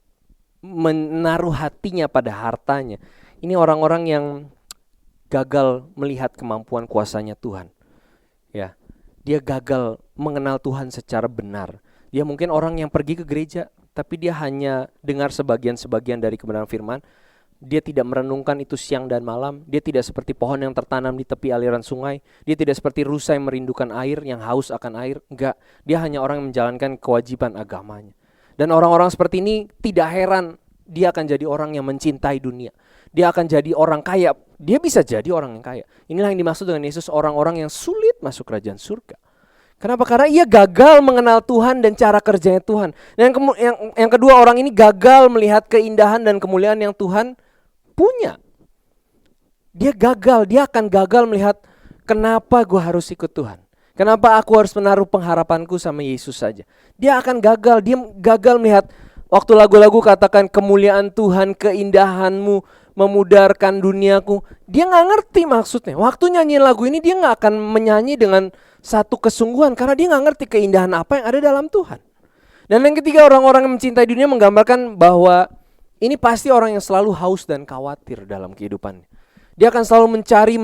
S1: menaruh hatinya pada hartanya, ini orang-orang yang gagal melihat kemampuan kuasanya Tuhan. Ya, dia gagal mengenal Tuhan secara benar. Dia mungkin orang yang pergi ke gereja, tapi dia hanya dengar sebagian-sebagian dari kebenaran firman. Dia tidak merenungkan itu siang dan malam. Dia tidak seperti pohon yang tertanam di tepi aliran sungai. Dia tidak seperti rusa yang merindukan air, yang haus akan air. Enggak, dia hanya orang yang menjalankan kewajiban agamanya. Dan orang-orang seperti ini tidak heran dia akan jadi orang yang mencintai dunia. Dia akan jadi orang kaya. Dia bisa jadi orang yang kaya. Inilah yang dimaksud dengan Yesus, orang-orang yang sulit masuk kerajaan surga. Kenapa? Karena ia gagal mengenal Tuhan dan cara kerjanya Tuhan. Dan yang kedua, orang ini gagal melihat keindahan dan kemuliaan yang Tuhan punya. Dia akan gagal melihat kenapa gue harus ikut Tuhan. Kenapa aku harus menaruh pengharapanku sama Yesus saja. Dia akan gagal, dia gagal melihat waktu lagu-lagu katakan kemuliaan Tuhan, keindahanmu memudarkan duniaku. Dia gak ngerti maksudnya. Waktu nyanyi lagu ini dia gak akan menyanyi dengan satu kesungguhan karena dia gak ngerti keindahan apa yang ada dalam Tuhan. Dan yang ketiga, orang-orang yang mencintai dunia menggambarkan bahwa ini pasti orang yang selalu haus dan khawatir dalam kehidupannya. Dia akan selalu mencari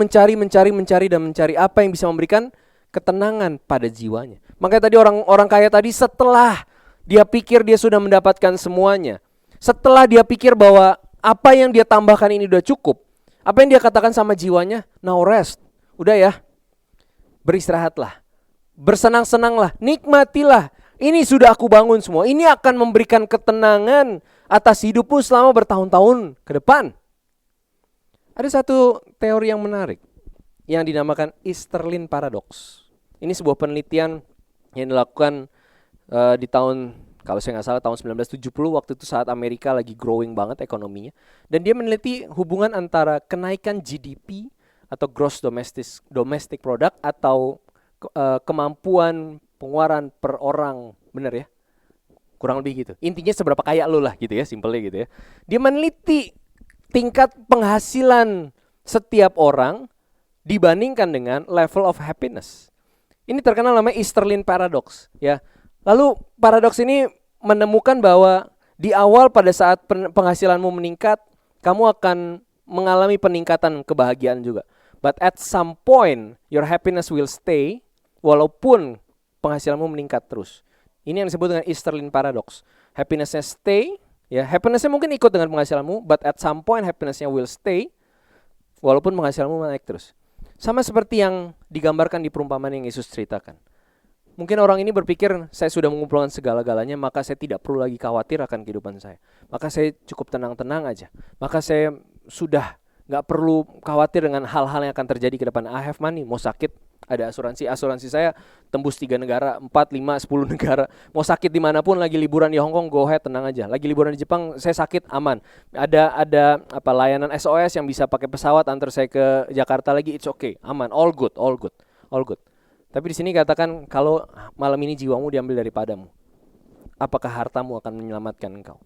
S1: dan mencari apa yang bisa memberikan ketenangan pada jiwanya. Makanya tadi orang kaya tadi setelah dia pikir dia sudah mendapatkan semuanya, setelah dia pikir bahwa apa yang dia tambahkan ini udah cukup, apa yang dia katakan sama jiwanya? Now rest. Udah ya. Beristirahatlah. Bersenang-senanglah, nikmatilah. Ini sudah aku bangun semua. Ini akan memberikan ketenangan atas hidupmu selama bertahun-tahun ke depan. Ada satu teori yang menarik yang dinamakan Easterlin Paradox. Ini sebuah penelitian yang dilakukan di tahun, kalau saya nggak salah tahun 1970, waktu itu saat Amerika lagi growing banget ekonominya. Dan dia meneliti hubungan antara kenaikan GDP atau Gross Domestic Product atau kemampuan pengeluaran per orang, bener ya? Kurang lebih gitu. Intinya seberapa kaya lu lah gitu ya, simpelnya gitu ya. Dia meneliti tingkat penghasilan setiap orang dibandingkan dengan level of happiness. Ini terkenal namanya Easterlin Paradox ya. Lalu paradoks ini menemukan bahwa di awal pada saat penghasilanmu meningkat, kamu akan mengalami peningkatan kebahagiaan juga. But at some point your happiness will stay walaupun penghasilanmu meningkat terus. Ini yang disebut dengan Easterlin Paradox. Happiness-nya stay, ya, happiness-nya mungkin ikut dengan penghasilanmu, but at some point happiness-nya will stay walaupun penghasilanmu naik terus. Sama seperti yang digambarkan di perumpamaan yang Yesus ceritakan. Mungkin orang ini berpikir, saya sudah mengumpulkan segala-galanya, maka saya tidak perlu lagi khawatir akan kehidupan saya. Maka saya cukup tenang-tenang aja. Maka saya sudah gak perlu khawatir dengan hal-hal yang akan terjadi ke depan. I have money, mau sakit ada asuransi saya tembus 3 negara, 4, 5, 10 negara. Mau sakit dimanapun, lagi liburan di Hong Kong, go ahead, tenang aja. Lagi liburan di Jepang, saya sakit, aman. Ada layanan SOS yang bisa pakai pesawat antar saya ke Jakarta lagi, it's okay, aman, all good. Tapi di sini katakan kalau malam ini jiwamu diambil daripadamu, apakah hartamu akan menyelamatkan engkau?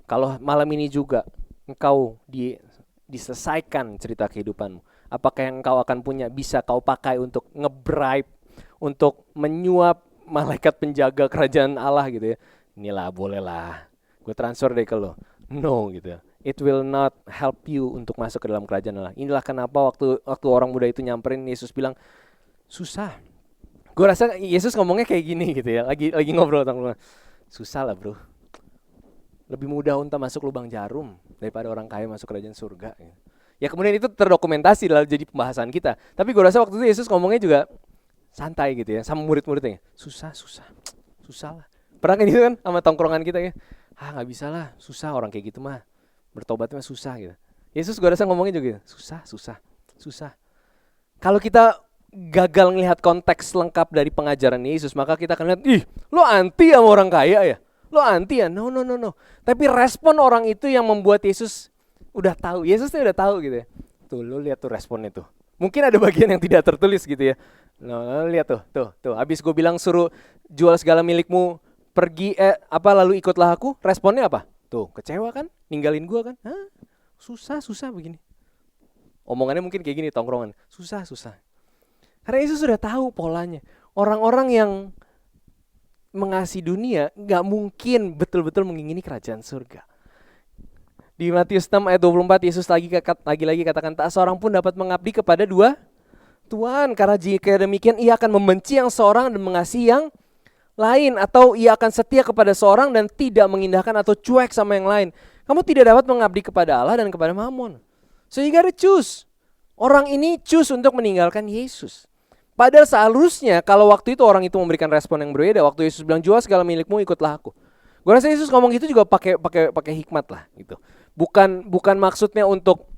S1: Kalau malam ini juga engkau diselesaikan cerita kehidupanmu, apakah yang engkau akan punya bisa kau pakai untuk nge-bribe, untuk menyuap malaikat penjaga kerajaan Allah gitu ya? Inilah bolehlah, gue transfer deh ke lo. No gitu. It will not help you untuk masuk ke dalam kerajaan Allah. Inilah kenapa waktu orang muda itu nyamperin, Yesus bilang susah. Gue rasa Yesus ngomongnya kayak gini gitu ya. Lagi ngobrol tentang susah lah bro. Lebih mudah unta masuk lubang jarum daripada orang kaya masuk kerajaan surga. Ya kemudian itu terdokumentasi dalam jadi pembahasan kita. Tapi gue rasa waktu itu Yesus ngomongnya juga santai gitu ya, sama murid-muridnya. Susah lah. Pernah kan gitu kan sama tongkrongan kita ya. Gak bisa lah, susah orang kayak gitu mah. Bertobatnya susah gitu. Yesus gue rasa ngomongnya juga gitu. Susah. Kalau kita gagal ngelihat konteks lengkap dari pengajaran Yesus, maka kita akan lihat, ih lo anti sama orang kaya ya? Lo anti ya? No. Tapi respon orang itu yang membuat Yesus udah tahu. Yesusnya udah tahu gitu ya. Tuh lo lihat tuh responnya tuh. Mungkin ada bagian yang tidak tertulis gitu ya. Lo lihat tuh. Habis gue bilang suruh jual segala milikmu, pergi lalu ikutlah aku. Responnya apa? Tuh kecewa kan? Ninggalin gue kan? Susah begini. Omongannya mungkin kayak gini tongkrongan. Susah. Karena Yesus sudah tahu polanya. Orang-orang yang mengasihi dunia gak mungkin betul-betul mengingini kerajaan surga. Di Matius 6 ayat 24 Yesus lagi katakan, tak seorang pun dapat mengabdi kepada dua Tuhan, karena jika demikian ia akan membenci yang seorang dan mengasihi yang lain, atau ia akan setia kepada seorang dan tidak mengindahkan atau cuek sama yang lain. Kamu tidak dapat mengabdi kepada Allah dan kepada Mammon. So you gotta choose. Orang ini choose untuk meninggalkan Yesus. Padahal seharusnya kalau waktu itu orang itu memberikan respon yang berbeda. Waktu Yesus bilang, jual segala milikmu, ikutlah aku. Gue rasa Yesus ngomong gitu juga pakai hikmat lah gitu. Bukan maksudnya untuk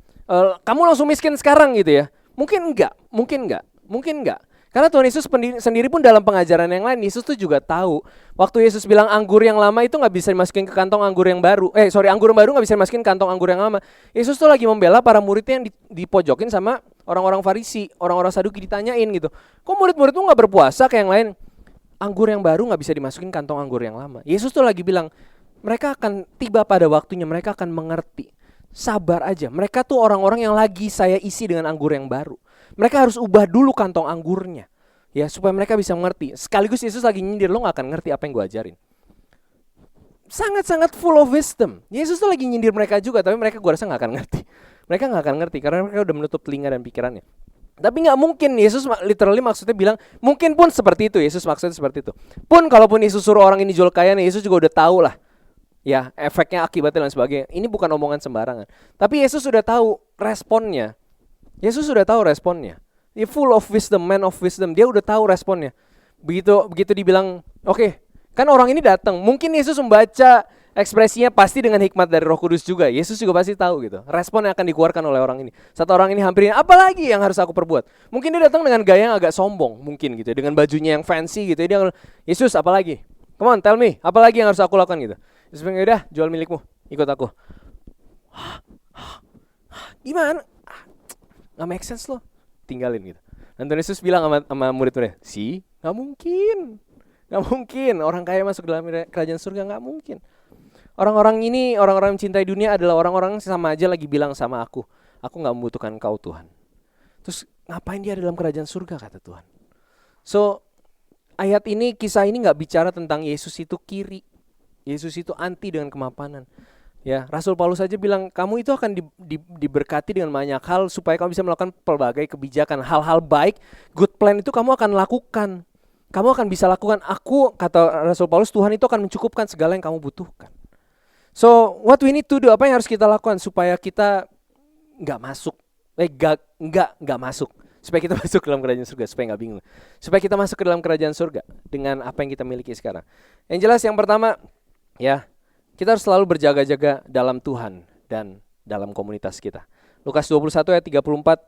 S1: kamu langsung miskin sekarang gitu ya. Mungkin enggak. Karena Tuhan Yesus sendiri pun dalam pengajaran yang lain, Yesus tuh juga tahu. Waktu Yesus bilang anggur yang lama itu gak bisa dimasukin ke kantong anggur yang baru. Anggur yang baru gak bisa dimasukin ke kantong anggur yang lama. Yesus tuh lagi membela para muridnya yang dipojokin sama orang-orang Farisi, orang-orang Saduki, ditanyain gitu. Kok murid-murid tuh gak berpuasa kayak yang lain? Anggur yang baru gak bisa dimasukin kantong anggur yang lama. Yesus tuh lagi bilang, mereka akan tiba pada waktunya, mereka akan mengerti. Sabar aja, mereka tuh orang-orang yang lagi saya isi dengan anggur yang baru. Mereka harus ubah dulu kantong anggurnya, ya, supaya mereka bisa mengerti. Sekaligus Yesus lagi nyindir, lo gak akan ngerti apa yang gue ajarin. Sangat-sangat full of wisdom. Yesus tuh lagi nyindir mereka juga, tapi mereka gue rasa gak akan ngerti. Mereka gak akan ngerti, karena mereka udah menutup telinga dan pikirannya. Tapi gak mungkin, Yesus literally maksudnya bilang, mungkin pun seperti itu, Yesus maksudnya seperti itu. Pun kalaupun Yesus suruh orang ini jual kekayaan, Yesus juga udah tahu lah, ya, efeknya, akibatnya dan sebagainya. Ini bukan omongan sembarangan. Tapi Yesus sudah tahu responnya. Dia full of wisdom, man of wisdom. Dia udah tahu responnya. Begitu dibilang, oke, kan orang ini datang. Mungkin Yesus membaca ekspresinya pasti dengan hikmat dari Roh Kudus juga. Yesus juga pasti tahu gitu. Respon yang akan dikeluarkan oleh orang ini. Satu orang ini hampirin, apa lagi yang harus aku perbuat? Mungkin dia datang dengan gaya yang agak sombong, mungkin gitu, dengan bajunya yang fancy gitu. Dia bilang, Yesus, apa lagi? Come on, tell me, apa lagi yang harus aku lakukan gitu? Yesus bilang, udah, jual milikmu, ikut aku. Gimana? Gak make sense loh, tinggalin gitu. Dan Tuhan Yesus bilang sama murid-muridnya, gak mungkin orang kaya masuk dalam kerajaan surga, gak mungkin. Orang-orang ini, orang-orang yang mencintai dunia adalah orang-orang yang sama aja lagi bilang sama aku gak membutuhkan kau Tuhan. Terus ngapain dia dalam kerajaan surga, kata Tuhan. So ayat ini, kisah ini gak bicara tentang Yesus itu kiri, Yesus itu anti dengan kemapanan. Ya, Rasul Paulus saja bilang kamu itu akan diberkati dengan banyak hal supaya kamu bisa melakukan pelbagai kebijakan, hal-hal baik, good plan itu kamu akan lakukan. Kamu akan bisa lakukan. Kata Rasul Paulus, Tuhan itu akan mencukupkan segala yang kamu butuhkan. So, what we need to do, apa yang harus kita lakukan supaya kita nggak masuk, supaya kita masuk ke dalam kerajaan surga, supaya nggak bingung, supaya kita masuk ke dalam kerajaan surga dengan apa yang kita miliki sekarang. Yang jelas yang pertama, ya, kita harus selalu berjaga-jaga dalam Tuhan dan dalam komunitas kita. Lukas 21 ayat 34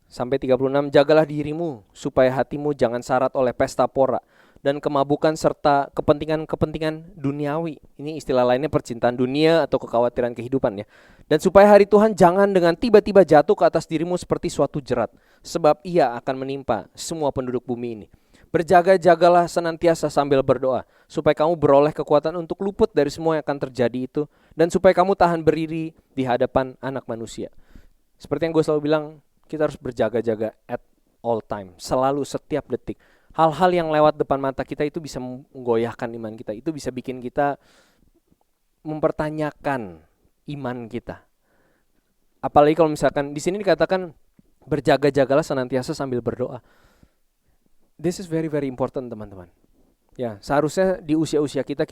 S1: sampai 36, jagalah dirimu supaya hatimu jangan syarat oleh pesta pora dan kemabukan serta kepentingan-kepentingan duniawi. Ini istilah lainnya percintaan dunia atau kekhawatiran kehidupan ya. Dan supaya hari Tuhan jangan dengan tiba-tiba jatuh ke atas dirimu seperti suatu jerat, sebab ia akan menimpa semua penduduk bumi ini. Berjaga-jagalah senantiasa sambil berdoa, supaya kamu beroleh kekuatan untuk luput dari semua yang akan terjadi itu, dan supaya kamu tahan berdiri di hadapan Anak Manusia. Seperti yang gue selalu bilang, kita harus berjaga-jaga at all time, selalu, setiap detik. Hal-hal yang lewat depan mata kita itu bisa menggoyahkan iman kita, itu bisa bikin kita mempertanyakan iman kita. Apalagi kalau misalkan di sini dikatakan berjaga-jagalah senantiasa sambil berdoa. This is very very important, teman-teman. Ya, seharusnya di usia-usia kita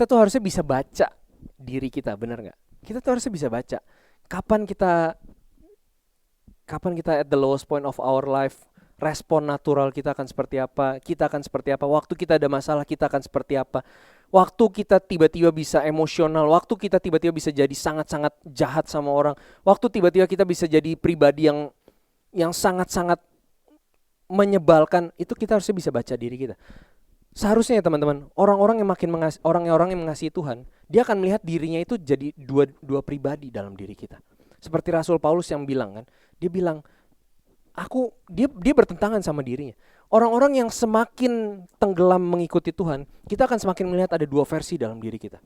S1: tuh harusnya bisa baca diri kita, benar nggak? Kita tuh harusnya bisa baca kapan kita at the lowest point of our life, respon natural kita akan seperti apa, waktu kita ada masalah kita akan seperti apa, waktu kita tiba-tiba bisa emosional, waktu kita tiba-tiba bisa jadi sangat-sangat jahat sama orang, waktu tiba-tiba kita bisa jadi pribadi yang sangat-sangat menyebalkan. Itu kita harusnya bisa baca diri kita. Seharusnya ya teman-teman, orang-orang yang mengasihi Tuhan, dia akan melihat dirinya itu jadi dua pribadi dalam diri kita. Seperti Rasul Paulus yang bilang kan, dia bilang dia bertentangan sama dirinya. Orang-orang yang semakin tenggelam mengikuti Tuhan, kita akan semakin melihat ada dua versi dalam diri kita.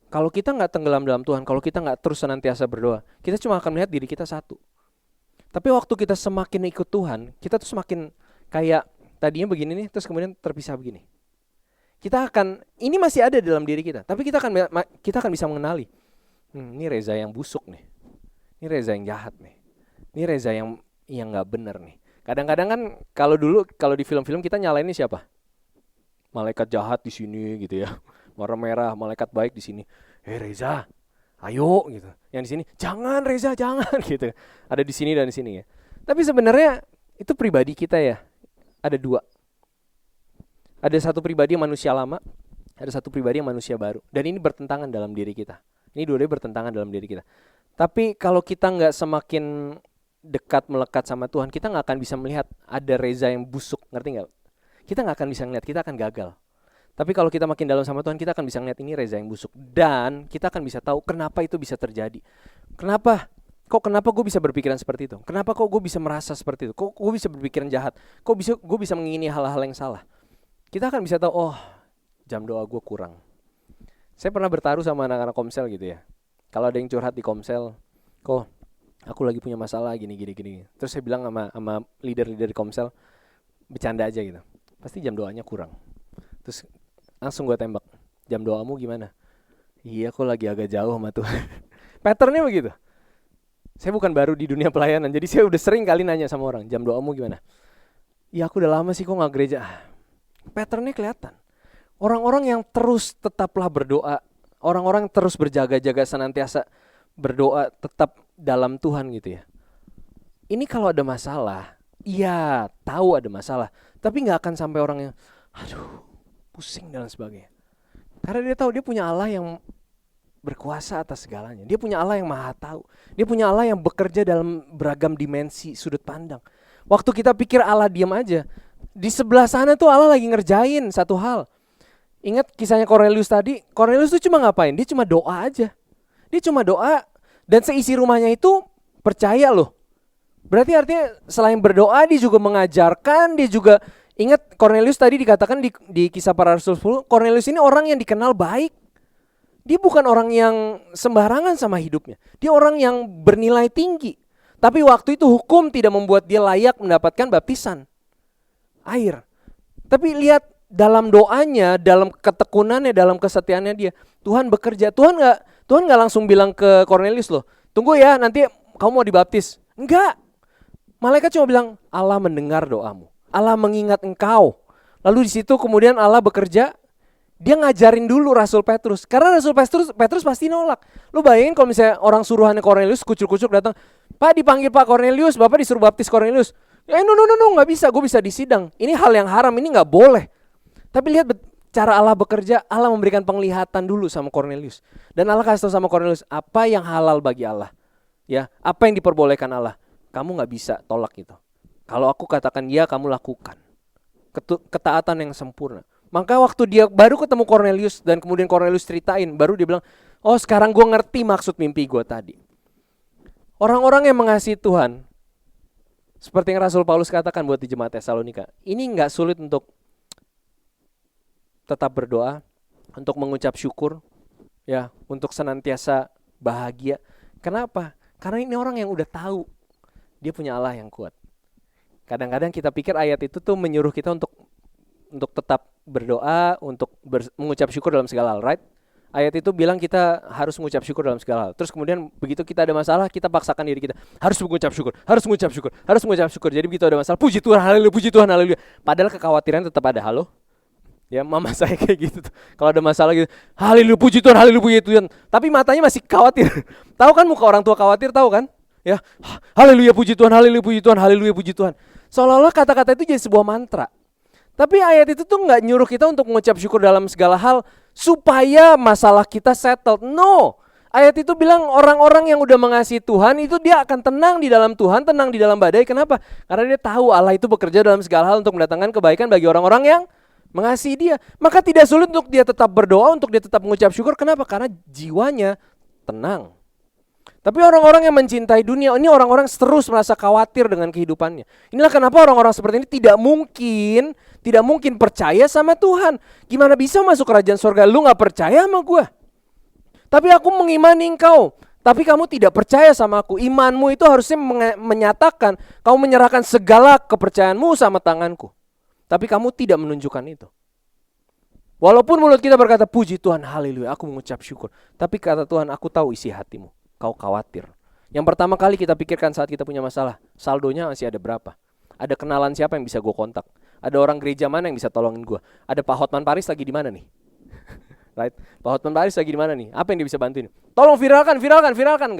S1: Kalau kita nggak tenggelam dalam Tuhan, kalau kita nggak terus senantiasa berdoa, kita cuma akan melihat diri kita satu. Tapi waktu kita semakin ikut Tuhan, kita tuh semakin kayak tadinya begini nih, terus kemudian terpisah begini. Ini masih ada dalam diri kita, tapi kita akan bisa mengenali. Ini Reza yang busuk nih, ini Reza yang jahat nih, Ini Reza yang nggak bener nih. Kadang-kadang kan kalau di film-film kita nyalainnya siapa? Malaikat jahat di sini gitu ya. Warna merah, malaikat baik di sini. Reza, ayo gitu. Yang di sini, jangan Reza, jangan gitu. Ada di sini dan di sini ya. Tapi sebenarnya itu pribadi kita ya. Ada dua. Ada satu pribadi yang manusia lama, ada satu pribadi yang manusia baru. Dan ini bertentangan dalam diri kita. Ini dua-duanya bertentangan dalam diri kita. Tapi kalau kita nggak semakin dekat melekat sama Tuhan, kita nggak akan bisa melihat ada Reza yang busuk, ngerti nggak? Kita nggak akan bisa ngeliat, kita akan gagal. Tapi kalau kita makin dalam sama Tuhan, kita akan bisa ngeliat ini Reza yang busuk. Dan kita akan bisa tahu kenapa itu bisa terjadi. Kenapa gue bisa berpikiran seperti itu? Kenapa kok gue bisa merasa seperti itu? Kok gue bisa berpikiran jahat? Kok gue bisa mengingini hal-hal yang salah? Kita akan bisa tahu, oh jam doa gue kurang. Saya pernah bertaruh sama anak-anak komsel gitu ya. Kalau ada yang curhat di komsel, kok aku lagi punya masalah gini. Terus saya bilang sama leader-leader di komsel, bercanda aja gitu. Pasti jam doanya kurang. Terus langsung gue tembak, jam doamu gimana? Iya, aku lagi agak jauh sama Tuhan. Patternnya begitu. Saya bukan baru di dunia pelayanan, jadi saya udah sering kali nanya sama orang, jam doamu gimana? Ya aku udah lama sih kok gak gereja. Patternnya kelihatan. Orang-orang yang terus tetaplah berdoa, orang-orang yang terus berjaga-jaga senantiasa berdoa tetap dalam Tuhan gitu ya. Ini kalau ada masalah, iya tahu ada masalah, tapi gak akan sampai orang yang aduh pusing dan sebagainya. Karena dia tahu dia punya Allah yang berkuasa atas segalanya. Dia punya Allah yang maha tahu. Dia punya Allah yang bekerja dalam beragam dimensi sudut pandang. Waktu kita pikir Allah diam aja, di sebelah sana tuh Allah lagi ngerjain satu hal. Ingat kisahnya Cornelius tadi, Cornelius tuh cuma ngapain? Dia cuma doa aja. Dia cuma doa dan seisi rumahnya itu percaya loh. Berarti artinya selain berdoa dia juga mengajarkan, dia juga ingat Cornelius tadi dikatakan di kisah para rasul 10, Cornelius ini orang yang dikenal baik. Dia bukan orang yang sembarangan sama hidupnya. Dia orang yang bernilai tinggi. Tapi waktu itu hukum tidak membuat dia layak mendapatkan baptisan air. Tapi lihat dalam doanya, dalam ketekunannya, dalam kesetiaannya dia, Tuhan bekerja. Tuhan nggak langsung bilang ke Cornelius loh, tunggu ya nanti kamu mau dibaptis. Enggak. Malaikat cuma bilang Allah mendengar doamu, Allah mengingat engkau. Lalu di situ kemudian Allah bekerja. Dia ngajarin dulu Rasul Petrus. Karena Rasul Petrus pasti nolak. Lu bayangin kalau misalnya orang suruhannya Cornelius kucuk-kucuk datang, Pak dipanggil Pak Cornelius, Bapak disuruh baptis Cornelius. No, gak bisa, gue bisa di sidang. Ini hal yang haram, ini gak boleh. Tapi lihat cara Allah bekerja, Allah memberikan penglihatan dulu sama Cornelius. Dan Allah kasih tahu sama Cornelius, apa yang halal bagi Allah. Ya, apa yang diperbolehkan Allah. Kamu gak bisa tolak itu. Kalau aku katakan ya, kamu lakukan. Ketaatan yang sempurna. Maka waktu dia baru ketemu Cornelius dan kemudian Cornelius ceritain, baru dia bilang, oh sekarang gue ngerti maksud mimpi gue tadi. Orang-orang yang mengasihi Tuhan, seperti yang Rasul Paulus katakan buat di jemaat Tesalonika, ini gak sulit untuk tetap berdoa, untuk mengucap syukur, ya, untuk senantiasa bahagia. Kenapa? Karena ini orang yang udah tahu dia punya Allah yang kuat. Kadang-kadang kita pikir ayat itu tuh menyuruh kita untuk tetap berdoa, untuk mengucap syukur dalam segala hal, right? Ayat itu bilang kita harus mengucap syukur dalam segala hal. Terus kemudian begitu kita ada masalah, kita paksakan diri kita harus mengucap syukur, harus mengucap syukur, harus mengucap syukur. Jadi begitu ada masalah, puji Tuhan, haleluya, puji Tuhan, haleluya. Padahal kekhawatiran tetap ada, halo? Ya mama saya kayak gitu tuh. Kalau ada masalah gitu, haleluya, puji Tuhan, haleluya, puji Tuhan. Tapi matanya masih khawatir. Tahu kan muka orang tua khawatir, tahu kan? Ya, haleluya, puji Tuhan, haleluya, puji Tuhan, haleluya, puji Tuhan. Seolah-olah kata-kata itu jadi sebuah mantra. Tapi ayat itu tuh gak nyuruh kita untuk mengucap syukur dalam segala hal supaya masalah kita settled. No, ayat itu bilang orang-orang yang udah mengasihi Tuhan itu dia akan tenang di dalam Tuhan, tenang di dalam badai. Kenapa? Karena dia tahu Allah itu bekerja dalam segala hal untuk mendatangkan kebaikan bagi orang-orang yang mengasihi dia. Maka tidak sulit untuk dia tetap berdoa, untuk dia tetap mengucap syukur. Kenapa? Karena jiwanya tenang. Tapi orang-orang yang mencintai dunia, ini orang-orang terus merasa khawatir dengan kehidupannya. Inilah kenapa orang-orang seperti ini tidak mungkin percaya sama Tuhan. Gimana bisa masuk kerajaan surga? Lu gak percaya sama gue. Tapi aku mengimani engkau. Tapi kamu tidak percaya sama aku. Imanmu itu harusnya menyatakan kamu menyerahkan segala kepercayaanmu sama tanganku. Tapi kamu tidak menunjukkan itu. Walaupun mulut kita berkata puji Tuhan, haleluya, aku mengucap syukur. Tapi kata Tuhan, aku tahu isi hatimu. Kau khawatir. Yang pertama kali kita pikirkan saat kita punya masalah, saldonya masih ada berapa? Ada kenalan siapa yang bisa gue kontak? Ada orang gereja mana yang bisa tolongin gue? Ada Pak Hotman Paris lagi di mana nih? Right? Pak Hotman Paris lagi di mana nih? Apa yang dia bisa bantuin? Tolong viralkan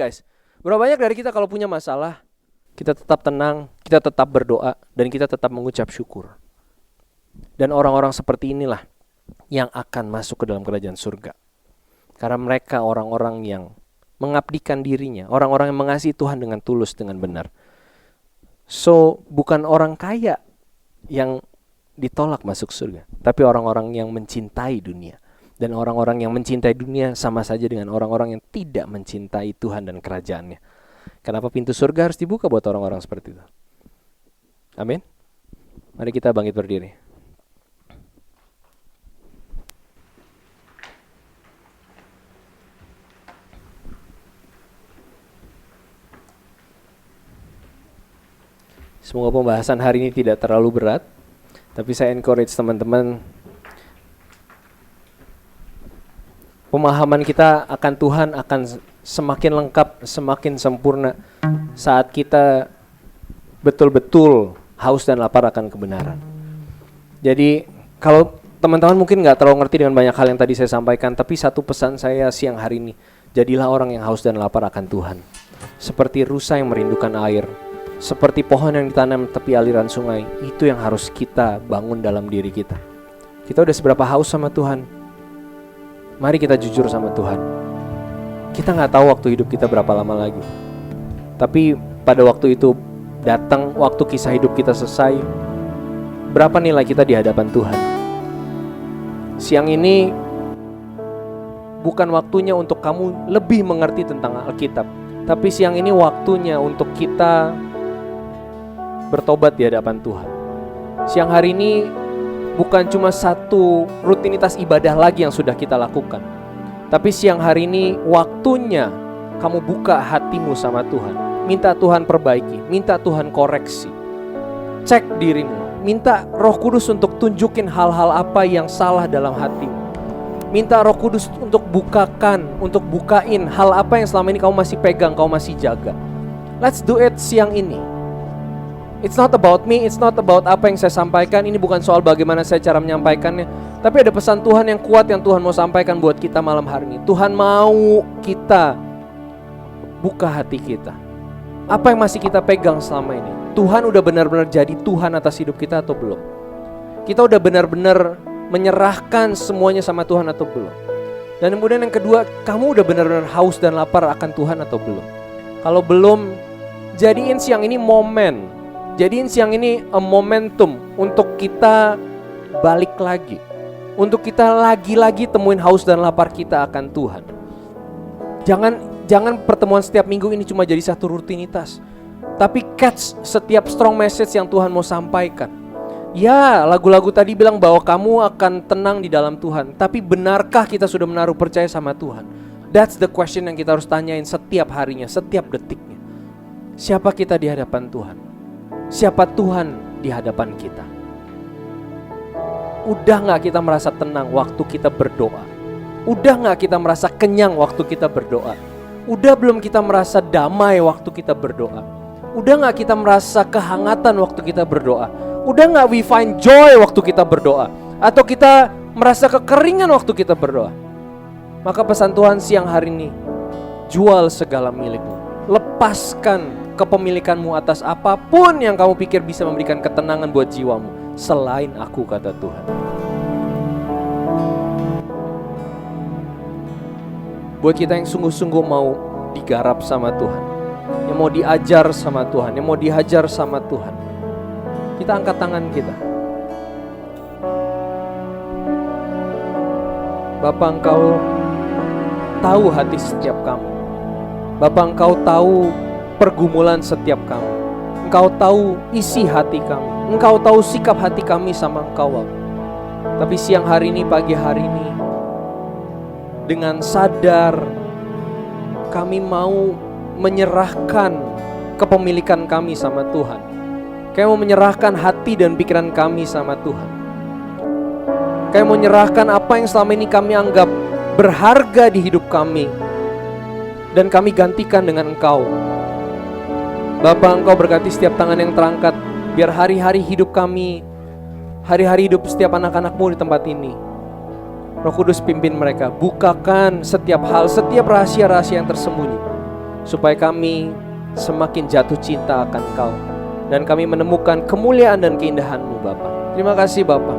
S1: guys. Berapa banyak dari kita kalau punya masalah, kita tetap tenang, kita tetap berdoa, dan kita tetap mengucap syukur. Dan orang-orang seperti inilah yang akan masuk ke dalam kerajaan surga. Karena mereka orang-orang yang mengabdikan dirinya, orang-orang yang mengasihi Tuhan dengan tulus, dengan benar. So, bukan orang kaya yang ditolak masuk surga, tapi orang-orang yang mencintai dunia. Dan orang-orang yang mencintai dunia sama saja dengan orang-orang yang tidak mencintai Tuhan dan kerajaannya. Kenapa pintu surga harus dibuka buat orang-orang seperti itu? Amin. Mari kita bangkit berdiri. Semoga pembahasan hari ini tidak terlalu berat, tapi saya encourage teman-teman, pemahaman kita akan Tuhan akan semakin lengkap, semakin sempurna saat kita betul-betul haus dan lapar akan kebenaran. Jadi kalau teman-teman mungkin nggak terlalu ngerti dengan banyak hal yang tadi saya sampaikan, tapi satu pesan saya siang hari ini, jadilah orang yang haus dan lapar akan Tuhan. Seperti rusa yang merindukan air, seperti pohon yang ditanam tepi aliran sungai, itu yang harus kita bangun dalam diri kita. Kita udah seberapa haus sama Tuhan? Mari kita jujur sama Tuhan. Kita gak tahu waktu hidup kita berapa lama lagi. Tapi pada waktu itu datang, waktu kisah hidup kita selesai, berapa nilai kita di hadapan Tuhan? Siang ini bukan waktunya untuk kamu lebih mengerti tentang Alkitab, tapi siang ini waktunya untuk kita bertobat di hadapan Tuhan. Siang hari ini bukan cuma satu rutinitas ibadah lagi yang sudah kita lakukan, tapi siang hari ini waktunya kamu buka hatimu sama Tuhan. Minta Tuhan perbaiki, minta Tuhan koreksi. Cek dirimu, minta Roh Kudus untuk tunjukin hal-hal apa yang salah dalam hatimu. Minta Roh Kudus untuk bukain hal apa yang selama ini kamu masih pegang, kamu masih jaga. Let's do it siang ini. It's not about me, it's not about apa yang saya sampaikan. Ini bukan soal bagaimana saya cara menyampaikannya, tapi ada pesan Tuhan yang kuat yang Tuhan mau sampaikan buat kita malam hari ini. Tuhan mau kita buka hati kita. Apa yang masih kita pegang selama ini? Tuhan udah benar-benar jadi Tuhan atas hidup kita atau belum? Kita udah benar-benar menyerahkan semuanya sama Tuhan atau belum? Dan kemudian yang kedua, kamu udah benar-benar haus dan lapar akan Tuhan atau belum? Kalau belum, jadiin siang ini momen. Jadiin siang ini a momentum untuk kita balik lagi, untuk kita lagi-lagi temuin haus dan lapar kita akan Tuhan. Jangan pertemuan setiap minggu ini cuma jadi satu rutinitas, tapi catch setiap strong message yang Tuhan mau sampaikan. Ya, lagu-lagu tadi bilang bahwa kamu akan tenang di dalam Tuhan, tapi benarkah kita sudah menaruh percaya sama Tuhan? That's the question yang kita harus tanyain setiap harinya, setiap detiknya. Siapa kita di hadapan Tuhan? Siapa Tuhan di hadapan kita? Udah gak kita merasa tenang waktu kita berdoa? Udah gak kita merasa kenyang waktu kita berdoa? Udah belum kita merasa damai waktu kita berdoa? Udah gak kita merasa kehangatan waktu kita berdoa? Udah gak we find joy waktu kita berdoa? Atau kita merasa kekeringan waktu kita berdoa? Maka pesan Tuhan siang hari ini, jual segala milikmu, lepaskan kepemilikanmu atas apapun yang kamu pikir bisa memberikan ketenangan buat jiwamu selain aku, kata Tuhan. Buat kita yang sungguh-sungguh mau digarap sama Tuhan, yang mau diajar sama Tuhan, yang mau dihajar sama Tuhan, kita angkat tangan kita. Bapa, Engkau tahu hati setiap kami. Bapa, Engkau tahu pergumulan setiap kami. Engkau tahu isi hati kami. Engkau tahu sikap hati kami sama Engkau. Tapi siang hari ini, pagi hari ini, dengan sadar kami mau menyerahkan kepemilikan kami sama Tuhan. Kami mau menyerahkan hati dan pikiran kami sama Tuhan. Kami mau menyerahkan apa yang selama ini kami anggap berharga di hidup kami dan kami gantikan dengan Engkau. Bapa, Engkau berkati setiap tangan yang terangkat, biar hari-hari hidup kami, hari-hari hidup setiap anak-anak-Mu di tempat ini, Roh Kudus pimpin mereka, bukakan setiap hal, setiap rahasia-rahasia yang tersembunyi, supaya kami semakin jatuh cinta akan Engkau, dan kami menemukan kemuliaan dan keindahan-Mu Bapa. Terima kasih Bapa.